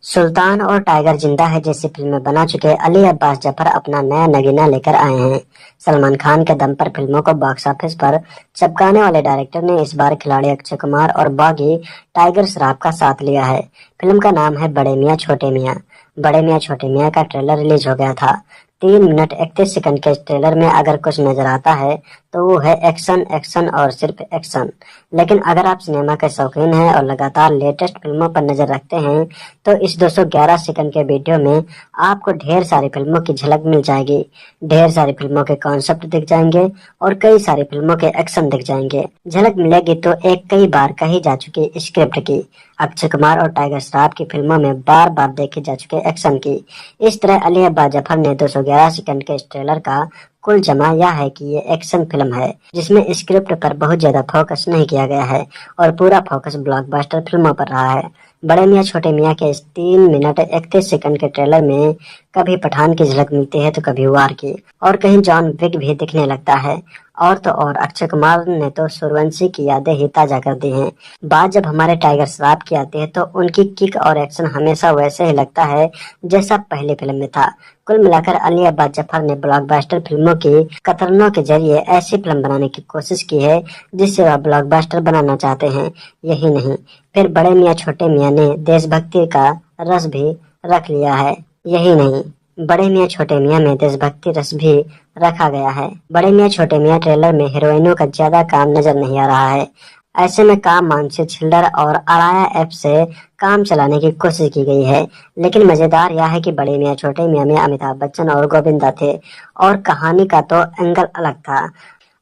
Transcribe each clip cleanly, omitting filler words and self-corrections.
सुल्तान और टाइगर जिंदा है जैसी फिल्में बना चुके अली अब्बास जफर अपना नया नगीना लेकर आए हैं। सलमान खान के दम पर फिल्मों को बॉक्स ऑफिस पर चमकाने वाले डायरेक्टर ने इस बार खिलाड़ी अक्षय कुमार और बागी टाइगर श्रॉफ का साथ लिया है। फिल्म का नाम है बड़े मियां छोटे मियां। बड़े मियां छोटे मियां का ट्रेलर रिलीज हो गया था। 3 मिनट 31 सेकंड के ट्रेलर में अगर कुछ नजर आता है तो वो है एक्शन एक्शन और सिर्फ एक्शन। लेकिन अगर आप सिनेमा के शौकीन हैं और लगातार लेटेस्ट फिल्मों पर नजर रखते हैं तो इस 211 सेकंड के वीडियो में आपको ढेर सारी फिल्मों की झलक मिल जाएगी। ढेर सारी फिल्मों के कॉन्सेप्ट दिख जाएंगे और कई सारी फिल्मों के एक्शन दिख जाएंगे। झलक मिलेगी तो एक कई बार कही जा चुकी स्क्रिप्ट की, अक्षय कुमार और टाइगर श्रॉफ की फिल्मों में बार बार देखे जा चुके एक्शन की। इस तरह अली अब्बास जफर ने 211 सेकंड के इस ट्रेलर का कुल जमा यह है कि ये एक्शन फिल्म है जिसमें स्क्रिप्ट पर बहुत ज्यादा फोकस नहीं किया गया है और पूरा फोकस ब्लॉकबस्टर फिल्मों पर रहा है। बड़े मियां छोटे मियां के इस 3 मिनट 31 सेकंड के ट्रेलर में कभी पठान की झलक मिलती है तो कभी वार की, और कहीं जॉन विक भी दिखने लगता है। और तो और अक्षय कुमार ने तो सूर्यवंशी की यादें ही ताजा कर दी हैं। बात जब हमारे टाइगर श्रॉफ की आती है तो उनकी किक और एक्शन हमेशा वैसे ही लगता है जैसा पहले फिल्म में था। कुल मिलाकर अली अब्बास जफर ने ब्लॉकबस्टर फिल्मों की कतरनों के जरिए ऐसी फिल्म बनाने की कोशिश की है जिससे वह ब्लॉकबस्टर बनाना चाहते हैं। यही नहीं, फिर बड़े मियां छोटे मियां ने देशभक्ति का रस भी रख लिया है। यही नहीं, बड़े मियां छोटे मियां में देशभक्ति रस भी रखा गया है। बड़े मियां छोटे मियां ट्रेलर में हीरोइनों का ज्यादा काम नजर नहीं आ रहा है। ऐसे में काम मानसी छिल्लर और अराया ऐप से काम चलाने की कोशिश की गई है। लेकिन मजेदार यह है कि बड़े मियां छोटे मियां में अमिताभ बच्चन और गोविंदा थे और कहानी का तो एंगल अलग था।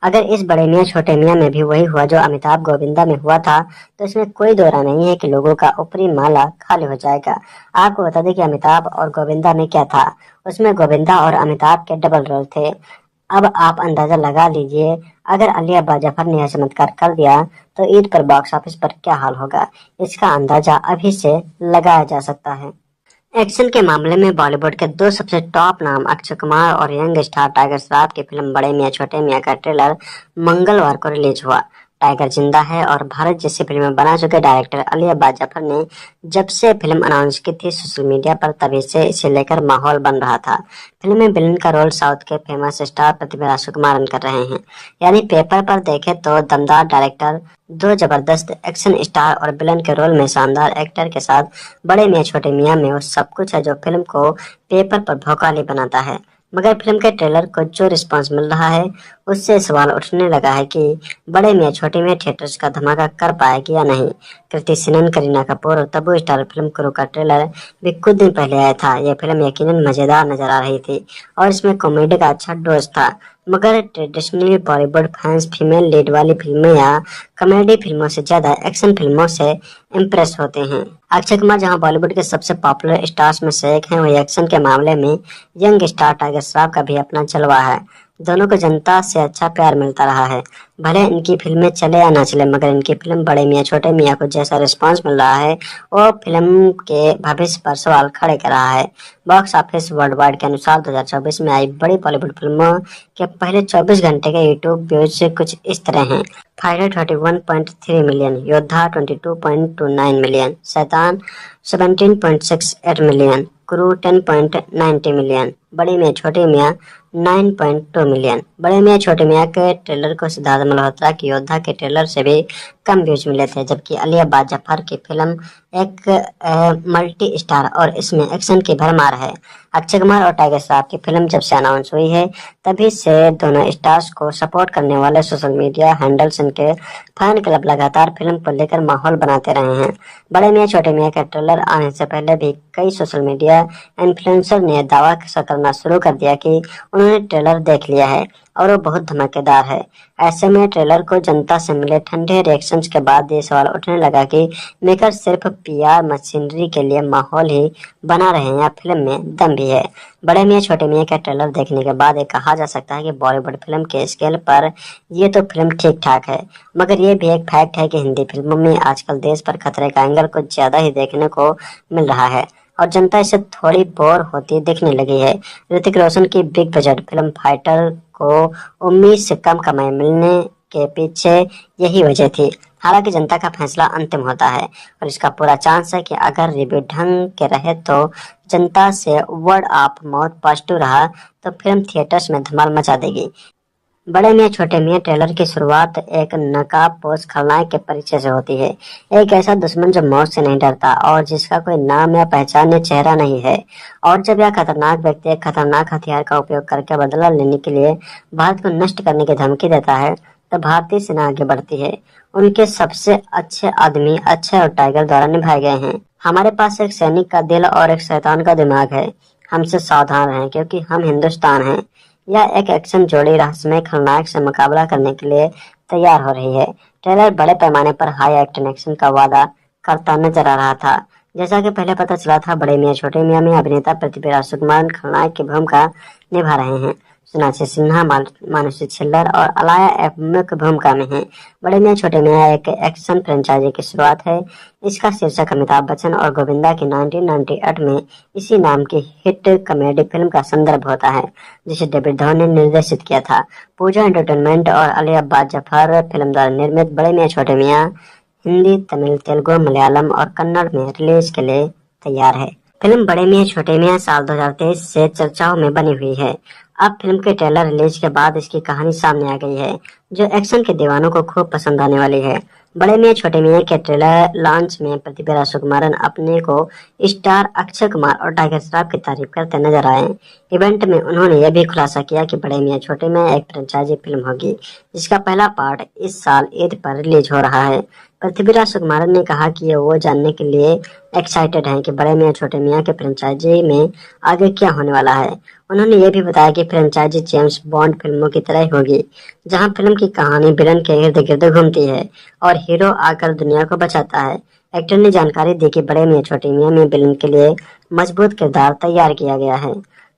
अगर इस बड़े मियां छोटे मियां में भी वही हुआ जो अमिताभ गोविंदा में हुआ था तो इसमें कोई दो राय नहीं है कि लोगों का ऊपरी माला खाली हो जाएगा। आपको बता दें कि अमिताभ और गोविंदा में क्या था। उसमें गोविंदा और अमिताभ के डबल रोल थे। अब आप अंदाजा लगा लीजिए, अगर अली अब्बास जफर ने यह चमत्कार कर दिया तो ईद पर बॉक्स ऑफिस पर क्या हाल होगा, इसका अंदाजा अभी से लगाया जा सकता है। एक्शन के मामले में बॉलीवुड के दो सबसे टॉप नाम अक्षय कुमार और यंग स्टार टाइगर श्रॉफ की फिल्म बड़े मियां छोटे मियां का ट्रेलर मंगलवार को रिलीज हुआ। टाइगर जिंदा है और भारत जैसी फिल्में बना चुके डायरेक्टर अली अब्बास जफर ने जब से फिल्म अनाउंस की थी सोशल मीडिया पर तभी से इसे लेकर माहौल बन रहा था। फिल्म में विलन का रोल साउथ के फेमस स्टार प्रतिभा सुकुमारन कर रहे हैं। यानी पेपर पर देखे तो दमदार डायरेक्टर, दो जबरदस्त एक्शन स्टार और विलन के रोल में शानदार एक्टर के साथ बड़े मियां छोटे मियां में वो सब कुछ है जो फिल्म को पेपर पर भौकाली बनाता है। मगर फिल्म के ट्रेलर को जो रिस्पांस मिल रहा है उससे सवाल उठने लगा है कि बड़े मियां छोटे मियां थिएटर्स का धमाका कर पाएगी या नहीं। कृति सेनन, करीना कपूर और तब्बू स्टार फिल्म क्रू का ट्रेलर भी कुछ दिन पहले आया था। यह फिल्म यकीनन मजेदार नजर आ रही थी और इसमें कॉमेडी का अच्छा डोज था। मगर traditionally Bollywood fans female lead वाली फिल्में या कॉमेडी फिल्मों से ज्यादा एक्शन फिल्मों से इम्प्रेस होते हैं। अक्षय कुमार जहां बॉलीवुड के सबसे पॉपुलर स्टार्स में से एक हैं, वही एक्शन के मामले में यंग स्टार टाइगर श्रॉफ का भी अपना जलवा है। दोनों को जनता से अच्छा प्यार मिलता रहा है। भले इनकी फिल्में चले या ना चले, मगर इनकी फिल्म बड़े मियां छोटे मियां को जैसा रिस्पांस मिल रहा है वो फिल्म के भविष्य पर सवाल खड़े कर रहा है। बॉक्स ऑफिस वर्ल्ड वाइड के अनुसार 2024 में आई बड़ी बॉलीवुड फिल्मों के पहले 24 घंटे के यूट्यूब व्यूज से कुछ इस तरह हैं। फाइटर 31.3 मिलियन, योद्धा 22.29 मिलियन, शैतान 17.68 मिलियन, क्रू 10.90 मिलियन, बड़े मियां छोटे मियां 9.2 मिलियन। बड़े मियां छोटे मियां के ट्रेलर को सिद्धार्थ मल्होत्रा की योद्धा के ट्रेलर से भी कम व्यूज मिले थे, जबकि अली अब्बास जफर की फिल्म एक मल्टी स्टार और इसमें एक्शन की भरमार है। अक्षय कुमार और टाइगर श्रॉफ की फिल्म जब से अनाउंस हुई है तभी से दोनों स्टार्स को सपोर्ट करने वाले सोशल मीडिया हैंडल्स इनके फैन क्लब लगातार फिल्म को लेकर माहौल बनाते रहे हैं। बड़े मियां छोटे मियां का ट्रेलर आने से पहले भी कई सोशल मीडिया इन्फ्लुएंसर ने दावा करना शुरू कर दिया कि उन्होंने ट्रेलर देख लिया है और वो बहुत धमाकेदार है। ऐसे में ट्रेलर को जनता से मिले ठंडे रिएक्शंस के बाद ये सवाल उठने लगा कि मेकर सिर्फ पीआर मशीनरी के लिए माहौल ही बना रहे हैं या फिल्म में दम भी है। बड़े मियां छोटे मियां का ट्रेलर देखने के बाद ये कहा जा सकता है कि बॉलीवुड फिल्म के स्केल पर ये तो फिल्म ठीक ठाक है, मगर ये भी एक फैक्ट है कि हिंदी फिल्मों में आजकल देश पर खतरे का एंगल कुछ ज्यादा ही देखने को मिल रहा है और जनता इससे थोड़ी बोर होती दिखने लगी है। ऋतिक रोशन की बिग बजट फिल्म फाइटर को उम्मीद से कम कमाई मिलने के पीछे यही वजह थी। हालांकि जनता का फैसला अंतिम होता है और इसका पूरा चांस है कि अगर रिव्यू ढंग के रहे तो जनता से वर्ड ऑफ माउथ पॉजिटिव रहा तो फिल्म थिएटर्स में धमाल मचा देगी। बड़े मियां छोटे मियां ट्रेलर की शुरुआत एक नकाबपोश खलनायक के परिचय से होती है। एक ऐसा दुश्मन जो मौत से नहीं डरता और जिसका कोई नाम या पहचान या चेहरा नहीं है। और जब यह खतरनाक व्यक्ति एक खतरनाक हथियार का उपयोग करके बदला लेने के लिए भारत को नष्ट करने की धमकी देता है तो भारतीय सेना आगे बढ़ती है। उनके सबसे अच्छे आदमी अक्षय और टाइगर द्वारा निभाए गए हैं। हमारे पास एक सैनिक का दिल और एक शैतान का दिमाग है। हमसे सावधान रहें क्योंकि हम हिंदुस्तान हैं। यह एक एक्शन जोड़ी रहस्यमय खलनायक से मुकाबला करने के लिए तैयार हो रही है। ट्रेलर बड़े पैमाने पर हाई एक्शन एक्शन का वादा करता नजर आ रहा था। जैसा कि पहले पता चला था, बड़े मियां छोटे मियां में अभिनेता पृथ्वीराज सुकुमारन खलनायक की भूमिका निभा रहे हैं। सोनाक्षी सिन्हा, मानुषी छिल्लर और अलाया एफ मुख्य भूमिका में हैं। बड़े मियां छोटे मियां एक एक्शन फ्रेंचाइजी की शुरुआत है। इसका शीर्षक अमिताभ बच्चन और गोविंदा की 1998 में इसी नाम की हिट कॉमेडी फिल्म का संदर्भ होता है, जिसे डेविड धवन ने निर्देशित किया था। पूजा एंटरटेनमेंट और अली अब्बास जफर फिल्म द्वारा निर्मित बड़े मियां छोटे मियां हिंदी, तमिल, तेलुगु, मलयालम और कन्नड़ में रिलीज के लिए तैयार है। फिल्म बड़े मियां छोटे मियां साल 2023 से चर्चाओं में बनी हुई है। अब फिल्म के ट्रेलर रिलीज के बाद इसकी कहानी सामने आ गई है, जो एक्शन के दीवानों को खूब पसंद आने वाली है। बड़े मियां छोटे मियां के ट्रेलर लॉन्च में पृथ्वीराज सुकुमारन अपने को स्टार अक्षय कुमार और टाइगर श्रॉफ की तारीफ करते नजर आए। इवेंट में उन्होंने यह भी खुलासा किया कि बड़े मियां छोटे मियां एक फ्रेंचाइजी फिल्म होगी, जिसका पहला पार्ट इस साल ईद पर रिलीज हो रहा है। पृथ्वीराज सुकुमारन ने कहा कि वो जानने के लिए एक्साइटेड हैं कि बड़े मियां छोटे मियां के फ्रेंचाइजी में आगे क्या होने वाला है। उन्होंने ये भी बताया कि फ्रेंचाइजी जेम्स बॉन्ड फिल्मों की तरह ही होगी, जहां फिल्म की कहानी विलन के इर्द गिर्द घूमती है और हीरो आकर दुनिया को बचाता है। एक्टर ने जानकारी दी कि बड़े मियां छोटे मियां में विलन के लिए मजबूत किरदार तैयार किया गया है।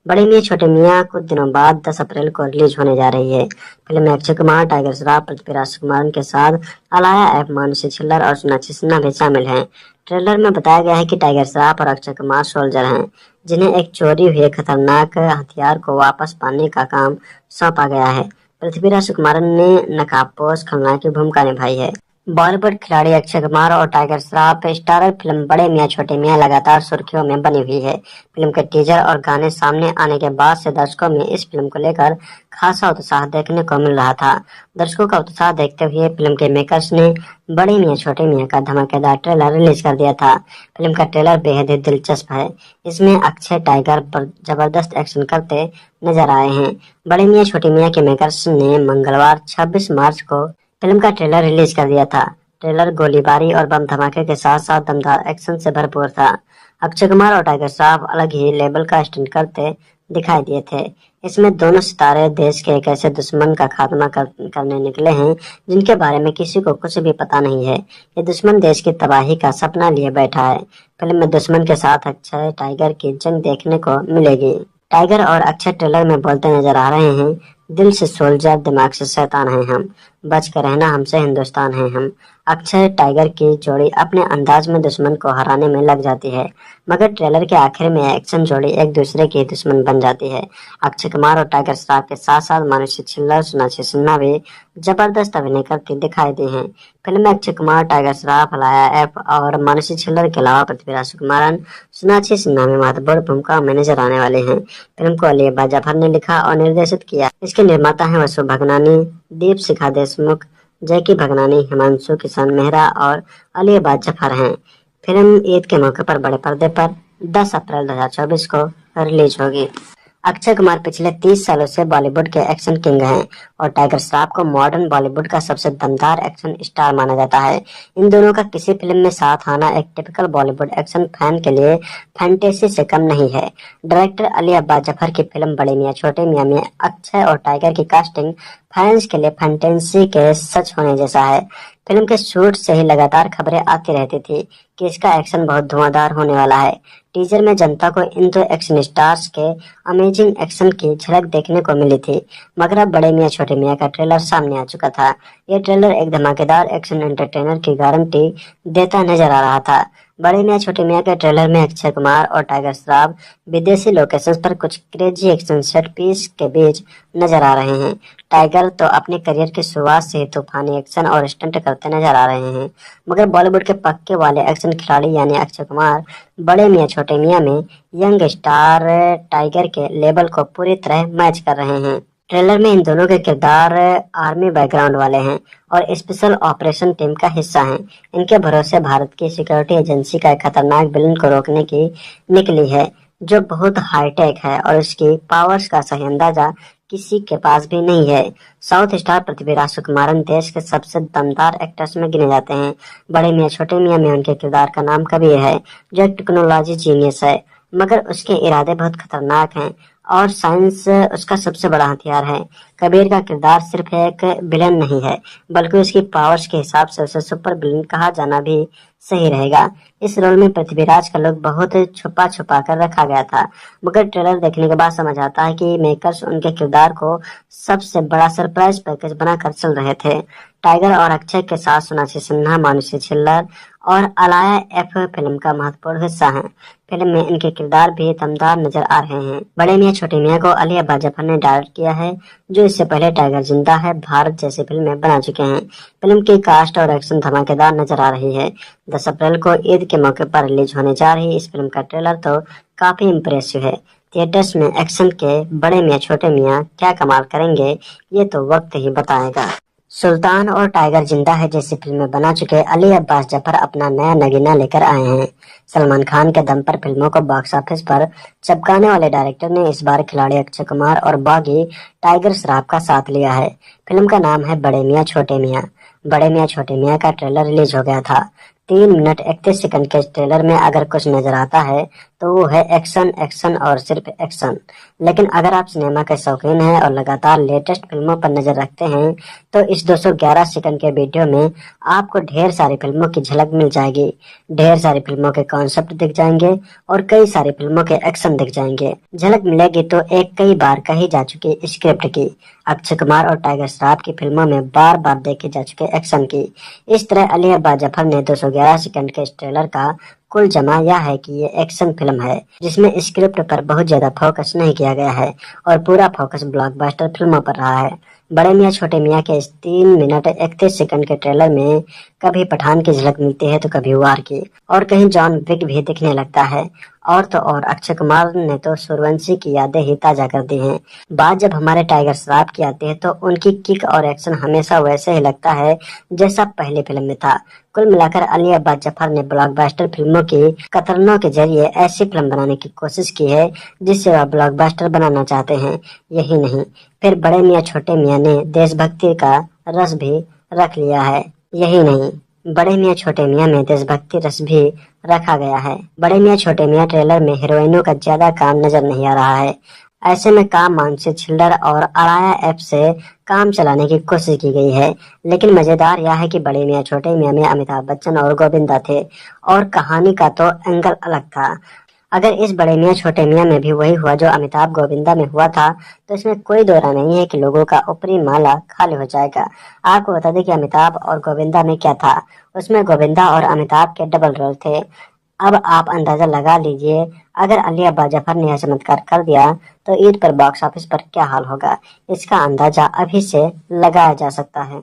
बड़े मियां छोटे मियां कुछ दिनों बाद 10 अप्रैल को रिलीज होने जा रही है। फिल्म में अक्षय कुमार, टाइगर श्रॉफ, पृथ्वीराज सुकुमारन के साथ अलाया एफ, मानुषी छिल्लर और सोनाक्षी सिन्हा भी शामिल हैं। ट्रेलर में बताया गया है कि टाइगर श्रॉफ और अक्षय कुमार सोल्जर हैं, जिन्हें एक चोरी हुए खतरनाक हथियार को वापस पाने का काम सौंपा गया है। पृथ्वीराज सुकुमारन ने नकाबपोश खलनायक की भूमिका निभाई है। बॉलीवुड खिलाड़ी अक्षय कुमार और टाइगर श्रॉफ स्टारर फिल्म बड़े मियां छोटे मियां लगातार सुर्खियों में बनी हुई है। फिल्म के टीजर और गाने सामने आने के बाद से दर्शकों में इस फिल्म को लेकर खासा उत्साह देखने को मिल रहा था। दर्शकों का उत्साह देखते हुए फिल्म के मेकर्स ने बड़े मियां छोटे मियां का धमाकेदार ट्रेलर रिलीज कर दिया था। फिल्म का ट्रेलर बेहद ही दिलचस्प है। इसमें अक्षय टाइगर पर जबरदस्त एक्शन करते नजर आए हैं। बड़े मियां छोटे मियां के मेकर्स ने मंगलवार 26 मार्च को फिल्म का ट्रेलर रिलीज कर दिया था। ट्रेलर गोलीबारी और बम धमाके के साथ साथ दमदार एक्शन से भरपूर था। अक्षय कुमार और टाइगर श्रॉफ अलग ही लेवल का स्टंट करते दिखाई दिए थे। इसमें दोनों सितारे देश के एक ऐसे दुश्मन का खात्मा करने निकले हैं जिनके बारे में किसी को कुछ भी पता नहीं है। ये दुश्मन देश की तबाही का सपना लिए बैठा है। फिल्म में दुश्मन के साथ अक्षय टाइगर की जंग देखने को मिलेगी। टाइगर और अक्षय ट्रेलर में बोलते नजर आ रहे हैं, दिल से सोल्जर, दिमाग से शैतान हैं हम, बच कर रहना हमसे हिंदुस्तान है हम। अक्षय टाइगर की जोड़ी अपने अंदाज में दुश्मन को हराने में लग जाती है, मगर ट्रेलर के आखिर में एक्शन जोड़ी एक दूसरे की दुश्मन बन जाती है। अक्षय कुमार और टाइगर श्रॉफ के साथ साथ मानुषी छिल्लर, सोनाक्षी सिन्हा भी जबरदस्त अभिनय करती दिखाई दी हैं। फिल्म में अक्षय कुमार, टाइगर श्रॉफ, अलाया एफ और मानुषी छिल्लर के अलावा पृथ्वीराज सुकुमारन, सोनाक्षी सिन्हा में महत्वपूर्ण भूमिका में नजर आने वाले हैं। फिल्म को अली अब्बास जफर ने लिखा और निर्देशित किया। इसके निर्माता हैं वसु भगनानी, दीप शिखा देशमुख, जैकी भगनानी, हिमांशु किशन मेहरा और अली अब्बास जफर हैं। फिल्म ईद के मौके पर बड़े पर्दे पर 10 अप्रैल 2024 को रिलीज होगी। अक्षय कुमार पिछले 30 सालों से बॉलीवुड के एक्शन किंग हैं और टाइगर श्रॉफ को मॉडर्न बॉलीवुड का सबसे दमदार एक्शन स्टार माना जाता है। इन दोनों का किसी फिल्म में साथ आना एक टिपिकल बॉलीवुड एक्शन फैन के लिए फैंटेसी से कम नहीं है। डायरेक्टर अली अब्बास जफर की फिल्म बड़े मियां छोटे मियां में अक्षय और टाइगर की कास्टिंग फैंस के लिए फैंटेसी के सच होने जैसा है। फिल्म के शूट से ही लगातार खबरें आती रहती थी कि इसका एक्शन बहुत धुआंधार होने वाला है। टीजर में जनता को इन दो एक्शन स्टार्स के अमेजिंग एक्शन की झलक देखने को मिली थी, मगर अब बड़े मियां छोटे मियां का ट्रेलर सामने आ चुका था। यह ट्रेलर एक धमाकेदार एक्शन एंटरटेनर की गारंटी देता नजर आ रहा था। बड़े मियां छोटे मियां के ट्रेलर में अक्षय कुमार और टाइगर श्रॉफ विदेशी लोकेशंस पर कुछ क्रेजी एक्शन सेट पीस के बीच नजर आ रहे हैं। टाइगर तो अपने करियर की शुरुआत से ही तूफानी एक्शन और स्टंट करते नजर आ रहे हैं, मगर बॉलीवुड के पक्के वाले एक्शन खिलाड़ी यानी अक्षय कुमार बड़े मियां छोटे मियां में यंग स्टार टाइगर के लेवल को पूरी तरह मैच कर रहे हैं। ट्रेलर में इन दोनों के किरदार आर्मी बैकग्राउंड वाले हैं और स्पेशल ऑपरेशन टीम का हिस्सा हैं। इनके भरोसे भारत की सिक्योरिटी एजेंसी का एक खतरनाक विलन को रोकने की निकली है, जो बहुत हाईटेक है और उसकी पावर्स का सही अंदाजा किसी के पास भी नहीं है। साउथ स्टार पृथ्वीराज सुकुमारन देश के सबसे दमदार एक्टर्स में गिने जाते हैं। बड़े मियां छोटे मियां में उनके किरदार का नाम कबीर है, जो एक टेक्नोलॉजी जीनियस है, मगर उसके इरादे बहुत खतरनाक हैं और साइंस उसका सबसे बड़ा हथियार है। कबीर का किरदार सिर्फ एक विलन नहीं है, बल्कि उसकी पावर्स के हिसाब से उसे सुपर विलन कहा जाना भी सही रहेगा। इस रोल में पृथ्वीराज का लुक बहुत छुपा छुपा कर रखा गया था, मगर ट्रेलर देखने के बाद समझ आता है कि मेकर्स उनके किरदार को सबसे बड़ा सरप्राइज पैकेज बनाकर चल रहे थे। टाइगर और अक्षय के साथ सोनाक्षी सिन्हा, मानुषी छिल्लर और अलाया एफ फिल्म का महत्वपूर्ण हिस्सा हैं। फिल्म में इनके किरदार भी दमदार नजर आ रहे हैं। बड़े मियां छोटे मियां को अली अब्बास जफर ने डायरेक्ट किया है, जो इससे पहले टाइगर जिंदा है, भारत जैसी फिल्में बना चुके हैं। फिल्म की कास्ट और एक्शन धमाकेदार नजर आ रही है। 10 अप्रैल को ईद के मौके पर रिलीज होने जा रही इस फिल्म का ट्रेलर तो काफी इम्प्रेसिव है। थिएटर्स में एक्शन के बड़े मियां छोटे मियां क्या कमाल करेंगे, ये तो वक्त ही बताएगा। सुल्तान और टाइगर जिंदा है जैसी फिल्में बना चुके अली अब्बास जफर अपना नया नगीना लेकर आए हैं। सलमान खान के दम पर फिल्मों को बॉक्स ऑफिस पर चमकाने वाले डायरेक्टर ने इस बार खिलाड़ी अक्षय कुमार और बागी टाइगर श्रॉफ का साथ लिया है। फिल्म का नाम है बड़े मियां छोटे मियां। बड़े मियां छोटे मियां का ट्रेलर रिलीज हो गया था। 3 मिनट 31 सेकंड के ट्रेलर में अगर कुछ नजर आता है तो वो है एक्शन, एक्शन और सिर्फ एक्शन। लेकिन अगर आप सिनेमा के शौकीन हैं और लगातार लेटेस्ट फिल्मों पर नजर रखते हैं तो इस 211 सेकंड के वीडियो में आपको ढेर सारी फिल्मों की झलक मिल जाएगी। ढेर सारी फिल्मों के कॉन्सेप्ट दिख जाएंगे और कई सारी फिल्मों के एक्शन दिख जाएंगे। झलक मिलेगी तो एक कई बार कही जा चुकी स्क्रिप्ट की, अक्षय कुमार और टाइगर श्रॉफ की फिल्मों में बार बार देखे जा चुके एक्शन की। इस तरह अली अब्बास जफर ने 211 सेकंड के इस ट्रेलर का कुल जमा यह है कि ये एक्शन फिल्म है जिसमें स्क्रिप्ट पर बहुत ज्यादा फोकस नहीं किया गया है और पूरा फोकस ब्लॉकबस्टर फिल्मों पर रहा है। बड़े मियां छोटे मियां के इस 3 मिनट 31 सेकंड के ट्रेलर में कभी पठान की झलक मिलती है तो कभी वार की, और कहीं जॉन विक भी दिखने लगता है। और तो और अक्षय कुमार ने तो सूर्यवंशी की यादें ही ताजा कर दी हैं। बात जब हमारे टाइगर श्रॉफ की आती है तो उनकी किक और एक्शन हमेशा वैसे ही लगता है जैसा पहले फिल्म में था। कुल मिलाकर अली अब्बास जफर ने ब्लॉकबस्टर फिल्मों की कतरनों के जरिए ऐसी फिल्म बनाने की कोशिश की है जिससे वह ब्लॉकबस्टर बनाना चाहते हैं। यही नहीं, फिर बड़े मियां छोटे मियां ने देशभक्ति का रस भी रख लिया है। यही नहीं, बड़े मियां छोटे मियां में देशभक्ति रस भी रखा गया है। बड़े मियां छोटे मियां ट्रेलर में हीरोइनों का ज्यादा काम नजर नहीं आ रहा है। ऐसे में काम मानसी छिल्लर और अराया ऐप से काम चलाने की कोशिश की गई है। लेकिन मजेदार यह है कि बड़े मियां छोटे मियां में अमिताभ बच्चन और गोविंदा थे और कहानी का तो एंगल अलग था। अगर इस बड़े मियां छोटे मियां में भी वही हुआ जो अमिताभ गोविंदा में हुआ था तो इसमें कोई दो राय नहीं है कि लोगों का ऊपरी माला खाली हो जाएगा। आपको बता दें कि अमिताभ और गोविंदा में क्या था। उसमें गोविंदा और अमिताभ के डबल रोल थे। अब आप अंदाजा लगा लीजिए, अगर अली अब्बास जफर ने यह चमत्कार कर दिया तो ईद पर बॉक्स ऑफिस पर क्या हाल होगा, इसका अंदाजा अभी से लगाया जा सकता है।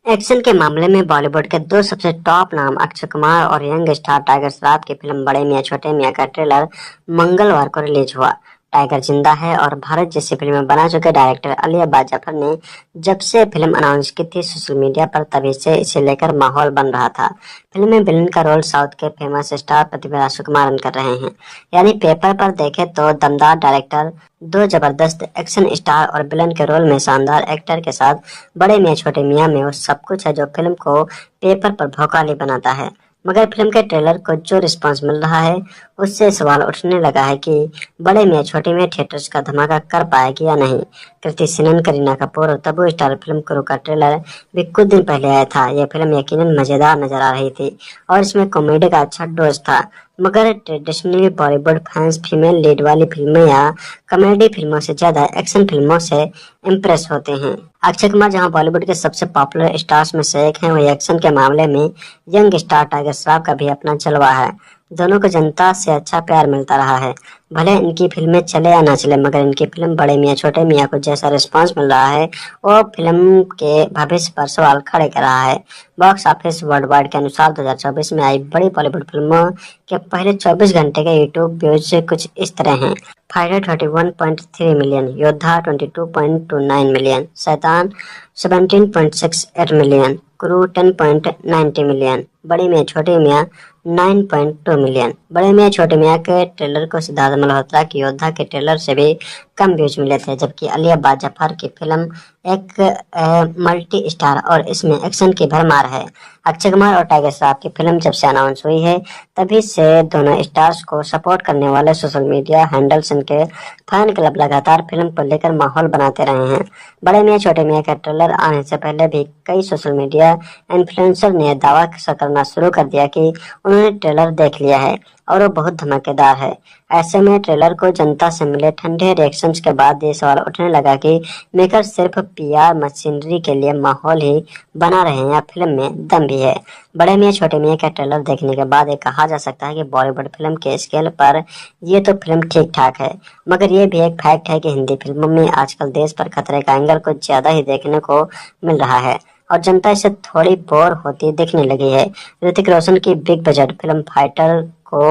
एक्शन के मामले में बॉलीवुड के 2 सबसे टॉप नाम अक्षय कुमार और यंग स्टार टाइगर श्रॉफ की फिल्म बड़े मियां छोटे मियां का ट्रेलर मंगलवार को रिलीज हुआ। टाइगर जिंदा है और भारत जैसी फिल्में बना चुके डायरेक्टर अली अब्बास जफर ने जब से फिल्म अनाउंस की थी सोशल मीडिया पर तभी से इसे लेकर माहौल बन रहा था। फिल्म में विलन का रोल साउथ के फेमस स्टार पृथ्वीराज सुकुमारन कर रहे हैं। यानी पेपर पर देखे तो दमदार डायरेक्टर 2 जबरदस्त एक्शन स्टार और विलन के रोल में शानदार एक्टर के साथ बड़े मियां छोटे मियां में वो सब कुछ है जो फिल्म को पेपर पर भौकाली बनाता है। मगर फिल्म के ट्रेलर को जो रिस्पांस मिल रहा है उससे सवाल उठने लगा है कि बड़े मियां छोटे मियां थिएटर्स का धमाका कर पाएगी या नहीं। कृति सेनन, करीना कपूर और तब्बू स्टार फिल्म क्रू का ट्रेलर भी कुछ दिन पहले आया था। यह फिल्म यकीनन मजेदार नजर आ रही थी और इसमें कॉमेडी का अच्छा डोज था। मगर traditionally Bollywood fans female lead वाली फिल्में या कॉमेडी फिल्मों से ज्यादा एक्शन फिल्मों से इम्प्रेस होते हैं। अक्षय कुमार जहां बॉलीवुड के सबसे पॉपुलर स्टार्स में से एक हैं, वहीं एक्शन के मामले में यंग स्टार टाइगर श्रॉफ का भी अपना जलवा है। दोनों को जनता से अच्छा प्यार मिलता रहा है। भले इनकी फिल्में चले या ना चले, मगर इनकी फिल्म बड़े मियां छोटे मियां को जैसा रिस्पांस मिल रहा है वो फिल्म के भविष्य पर सवाल खड़े कर रहा है। बॉक्स ऑफिस वर्ल्ड वाइड के अनुसार 2024 में आई बड़ी बॉलीवुड फिल्मों के पहले 24 घंटे के यूट्यूब व्यूज कुछ इस तरह हैं। फाइटर 31.3 मिलियन, योद्धा 22.29 मिलियन, शैतान 17.68 मिलियन, क्रू 10.90 मिलियन, बड़ी मियां छोटी मियां 9.2 मिलियन। बड़े मियां छोटे मियां के ट्रेलर को सिद्धार्थ मल्होत्रा की योद्धा के ट्रेलर से भी कम व्यूज मिले थे, जबकि अली अब्बास जफर की फिल्म एक मल्टी स्टार और इसमें एक्शन की भरमार है। अक्षय कुमार और टाइगर श्रॉफ की फिल्म जब से अनाउंस हुई है तभी से दोनों स्टार्स को सपोर्ट करने वाले सोशल मीडिया हैंडल्स इनके फैन क्लब लगातार फिल्म को लेकर माहौल बनाते रहे हैं। बड़े मियां छोटे मियां का ट्रेलर आने से पहले भी कई सोशल मीडिया इन्फ्लुएंसर ने दावा करना शुरू कर दिया कि उन्होंने ट्रेलर देख लिया है और वो बहुत धमाकेदार है। ऐसे में ट्रेलर को जनता से मिले ठंडे रिएक्शंस के बाद ये सवाल उठने लगा कि मेकर सिर्फ पीआर मशीनरी के लिए माहौल ही बना रहे हैं या फिल्म में दम भी है। बड़े मियां छोटे मियां का ट्रेलर देखने के बाद ये कहा जा सकता है कि बॉलीवुड फिल्म के स्केल पर ये तो फिल्म ठीक ठाक है, मगर ये भी एक फैक्ट है कि हिंदी फिल्मों में आजकल देश पर खतरे का एंगल कुछ ज्यादा ही देखने को मिल रहा है और जनता इससे थोड़ी बोर होती दिखने लगी है। ऋतिक रोशन की बिग बजट फिल्म फाइटर को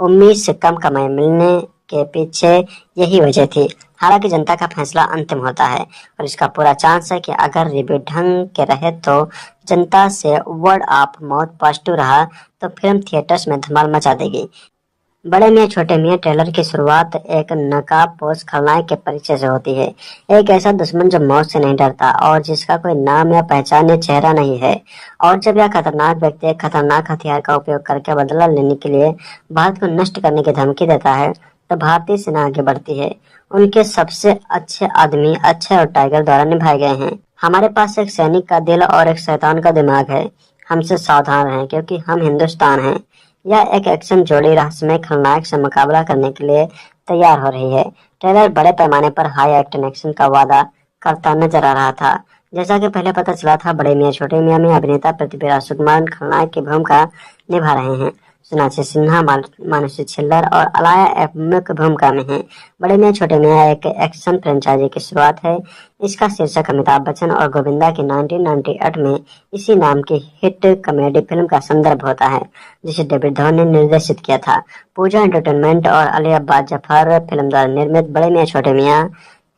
उम्मीद से कम कमाई मिलने के पीछे यही वजह थी। हालांकि जनता का फैसला अंतिम होता है और इसका पूरा चांस है कि अगर रिव्यू ढंग के रहे तो जनता से वर्ड ऑफ माउथ पॉजिटिव रहा तो फिल्म थिएटर्स में धमाल मचा देगी। बड़े मियां छोटे मियां ट्रेलर की शुरुआत एक नकाबपोश खलनायक के परिचय से होती है। एक ऐसा दुश्मन जो मौत से नहीं डरता और जिसका कोई नाम या पहचान या चेहरा नहीं है। और जब यह खतरनाक व्यक्ति एक खतरनाक हथियार का उपयोग करके बदला लेने के लिए भारत को नष्ट करने की धमकी देता है तो भारतीय सेना आगे बढ़ती है। उनके सबसे अच्छे आदमी अक्षय और टाइगर द्वारा निभाए गए हैं। हमारे पास एक सैनिक का दिल और एक शैतान का दिमाग है। हमसे सावधान रहें क्योंकि हम हिंदुस्तान हैं। यह एक एक्शन जोड़ी रहस्यमय खलनायक से मुकाबला करने के लिए तैयार हो रही है। ट्रेलर बड़े पैमाने पर हाई एक्शन एक्शन का वादा करता नजर आ रहा था। जैसा कि पहले पता चला था, बड़े मियां छोटे मियां में अभिनेता पृथ्वीराज सुकुमार खलनायक की भूमिका निभा रहे हैं। सोनाक्षी सिन्हा, मानुषी छिल्लर और अलाया एफ मुख्य भूमिका में हैं। बड़े मियां छोटे मियां एक एक्शन फ्रेंचाइजी की शुरुआत है। इसका शीर्षक अमिताभ बच्चन और गोविंदा की 1998 में इसी नाम की हिट कॉमेडी फिल्म का संदर्भ होता है, जिसे डेविड धवन ने निर्देशित किया था। पूजा एंटरटेनमेंट और अली अब्बास जफर फिल्म द्वारा निर्मित बड़े मियां छोटे मियां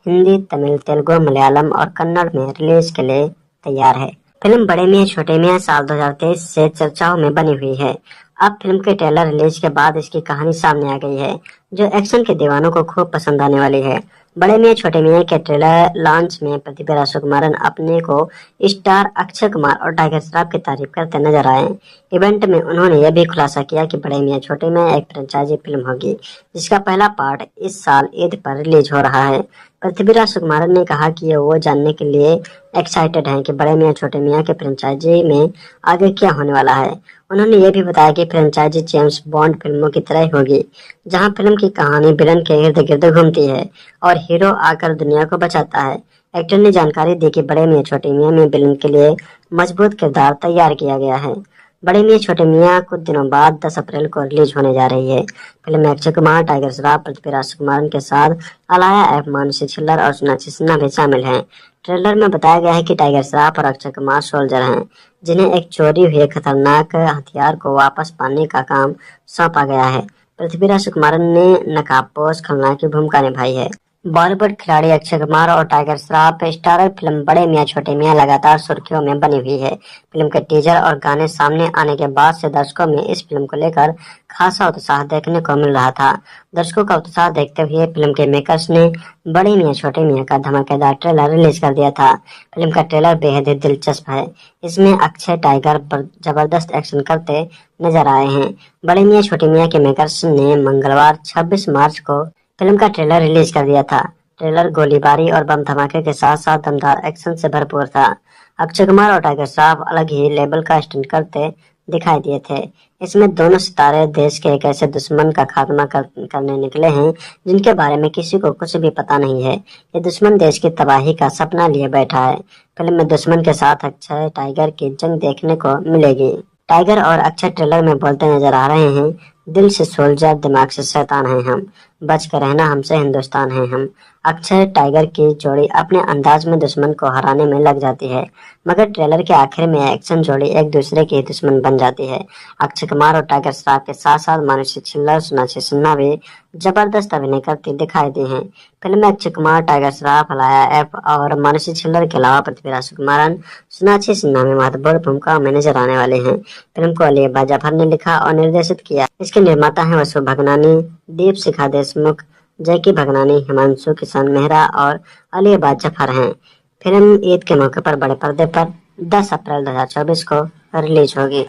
हिंदी, तमिल, तेलुगु, मलयालम और कन्नड़ में रिलीज के लिए तैयार है। फिल्म बड़े मियां छोटे मियां साल 2023 से चर्चाओं में बनी हुई है। अब फिल्म के ट्रेलर रिलीज के बाद इसकी कहानी सामने आ गई है, जो एक्शन के दीवानों को खूब पसंद आने वाली है। बड़े मियां छोटे मियां के ट्रेलर लॉन्च में पृथ्वीराज सुकुमारन अपने को स्टार अक्षय कुमार और टाइगर श्रॉफ की तारीफ करते नजर आए। इवेंट में उन्होंने यह भी खुलासा किया कि बड़े मियां छोटे मियां एक फ्रेंचाइजी फिल्म होगी, जिसका पहला पार्ट इस साल ईद पर रिलीज हो रहा है। पृथ्वीराज सुकुमारन ने कहा कि वो जानने के लिए एक्साइटेड हैं कि बड़े मियां छोटे मियां के फ्रेंचाइजी में आगे क्या होने वाला है। उन्होंने ये भी बताया कि फ्रेंचाइजी जेम्स बॉन्ड फिल्मों की तरह होगी, जहां फिल्म की कहानी विलन के इर्द गिर्द घूमती है और हीरो आकर दुनिया को बचाता है। एक्टर ने जानकारी दी कि बड़े मियां छोटे मियां में विलन के लिए मजबूत किरदार तैयार किया गया है। बड़े मियां छोटे मियां कुछ दिनों बाद 10 अप्रैल को रिलीज होने जा रही है। फिल्म में अक्षय कुमार, टाइगर श्रॉफ, पृथ्वीराज सुकुमारन के साथ अलाया एफ, मानुषी छिल्लर और सोनाक्षी सिन्हा भी शामिल हैं। ट्रेलर में बताया गया है कि टाइगर श्रॉफ और अक्षय कुमार सोल्जर हैं, जिन्हें एक चोरी हुए खतरनाक हथियार को वापस पाने का काम सौंपा गया है। पृथ्वीराज सुकुमारन ने नकाबपोश खलनायक की भूमिका निभाई है। बॉलीवुड खिलाड़ी अक्षय कुमार और टाइगर श्रॉफ स्टारर फिल्म बड़े मियां छोटे मियां लगातार सुर्खियों में बनी हुई है। फिल्म के टीजर और गाने सामने आने के बाद से दर्शकों में इस फिल्म को लेकर खासा उत्साह देखने को मिल रहा था। दर्शकों का उत्साह देखते हुए फिल्म के मेकर्स ने बड़े मियां छोटे मियां का धमाकेदार ट्रेलर रिलीज कर दिया था। फिल्म का ट्रेलर बेहद ही दिलचस्प है। इसमें अक्षय टाइगर जबरदस्त एक्शन करते नजर आए हैं। बड़े मियां छोटे मियां के मेकर्स ने मंगलवार 26 मार्च को फिल्म का ट्रेलर रिलीज कर दिया था। ट्रेलर गोलीबारी और बम धमाके के साथ साथ दमदार एक्शन से भरपूर था। अक्षय कुमार और टाइगर श्रॉफ अलग ही लेवल का स्टंट करते दिखाई दिए थे। इसमें दोनों सितारे देश के एक ऐसे दुश्मन का खात्मा करने निकले हैं जिनके बारे में किसी को कुछ भी पता नहीं है। ये दुश्मन देश की तबाही का सपना लिए बैठा है। फिल्म में दुश्मन के साथ अक्षय टाइगर की जंग देखने को मिलेगी। टाइगर और अक्षय ट्रेलर में बोलते नजर आ रहे हैं, दिल से सोल्जर, दिमाग से शैतान हैं हम, बच कर रहना हमसे हिंदुस्तान है हम। अक्षय टाइगर की जोड़ी अपने अंदाज में दुश्मन को हराने में लग जाती है, मगर ट्रेलर के आखिर में एक्शन जोड़ी एक दूसरे की दुश्मन बन जाती है। अक्षय कुमार और टाइगर श्रॉफ के साथ साथ मानुषी छिल्लर, सोनाक्षी सिन्हा भी जबरदस्त अभिनय करती दिखाई दी हैं। फिल्म में अक्षय कुमार, टाइगर श्रॉफ, अलाया एफ और मानुषी छिल्लर के अलावा पृथ्वीराज सुकुमारन, सोनाक्षी सिन्हा में महत्वपूर्ण भूमिका में नजर आने वाले हैं। फिल्म को अली अब्बास जफर ने लिखा और निर्देशित किया। इसके निर्माता हैं वसु भगनानी, दीप शिखा देशमुख, जैकी भगनानी, हिमांशु किशन मेहरा और अली अब्बास जफर हैं। फिल्म ईद के मौके पर बड़े पर्दे पर 10 अप्रैल 2024 को रिलीज होगी।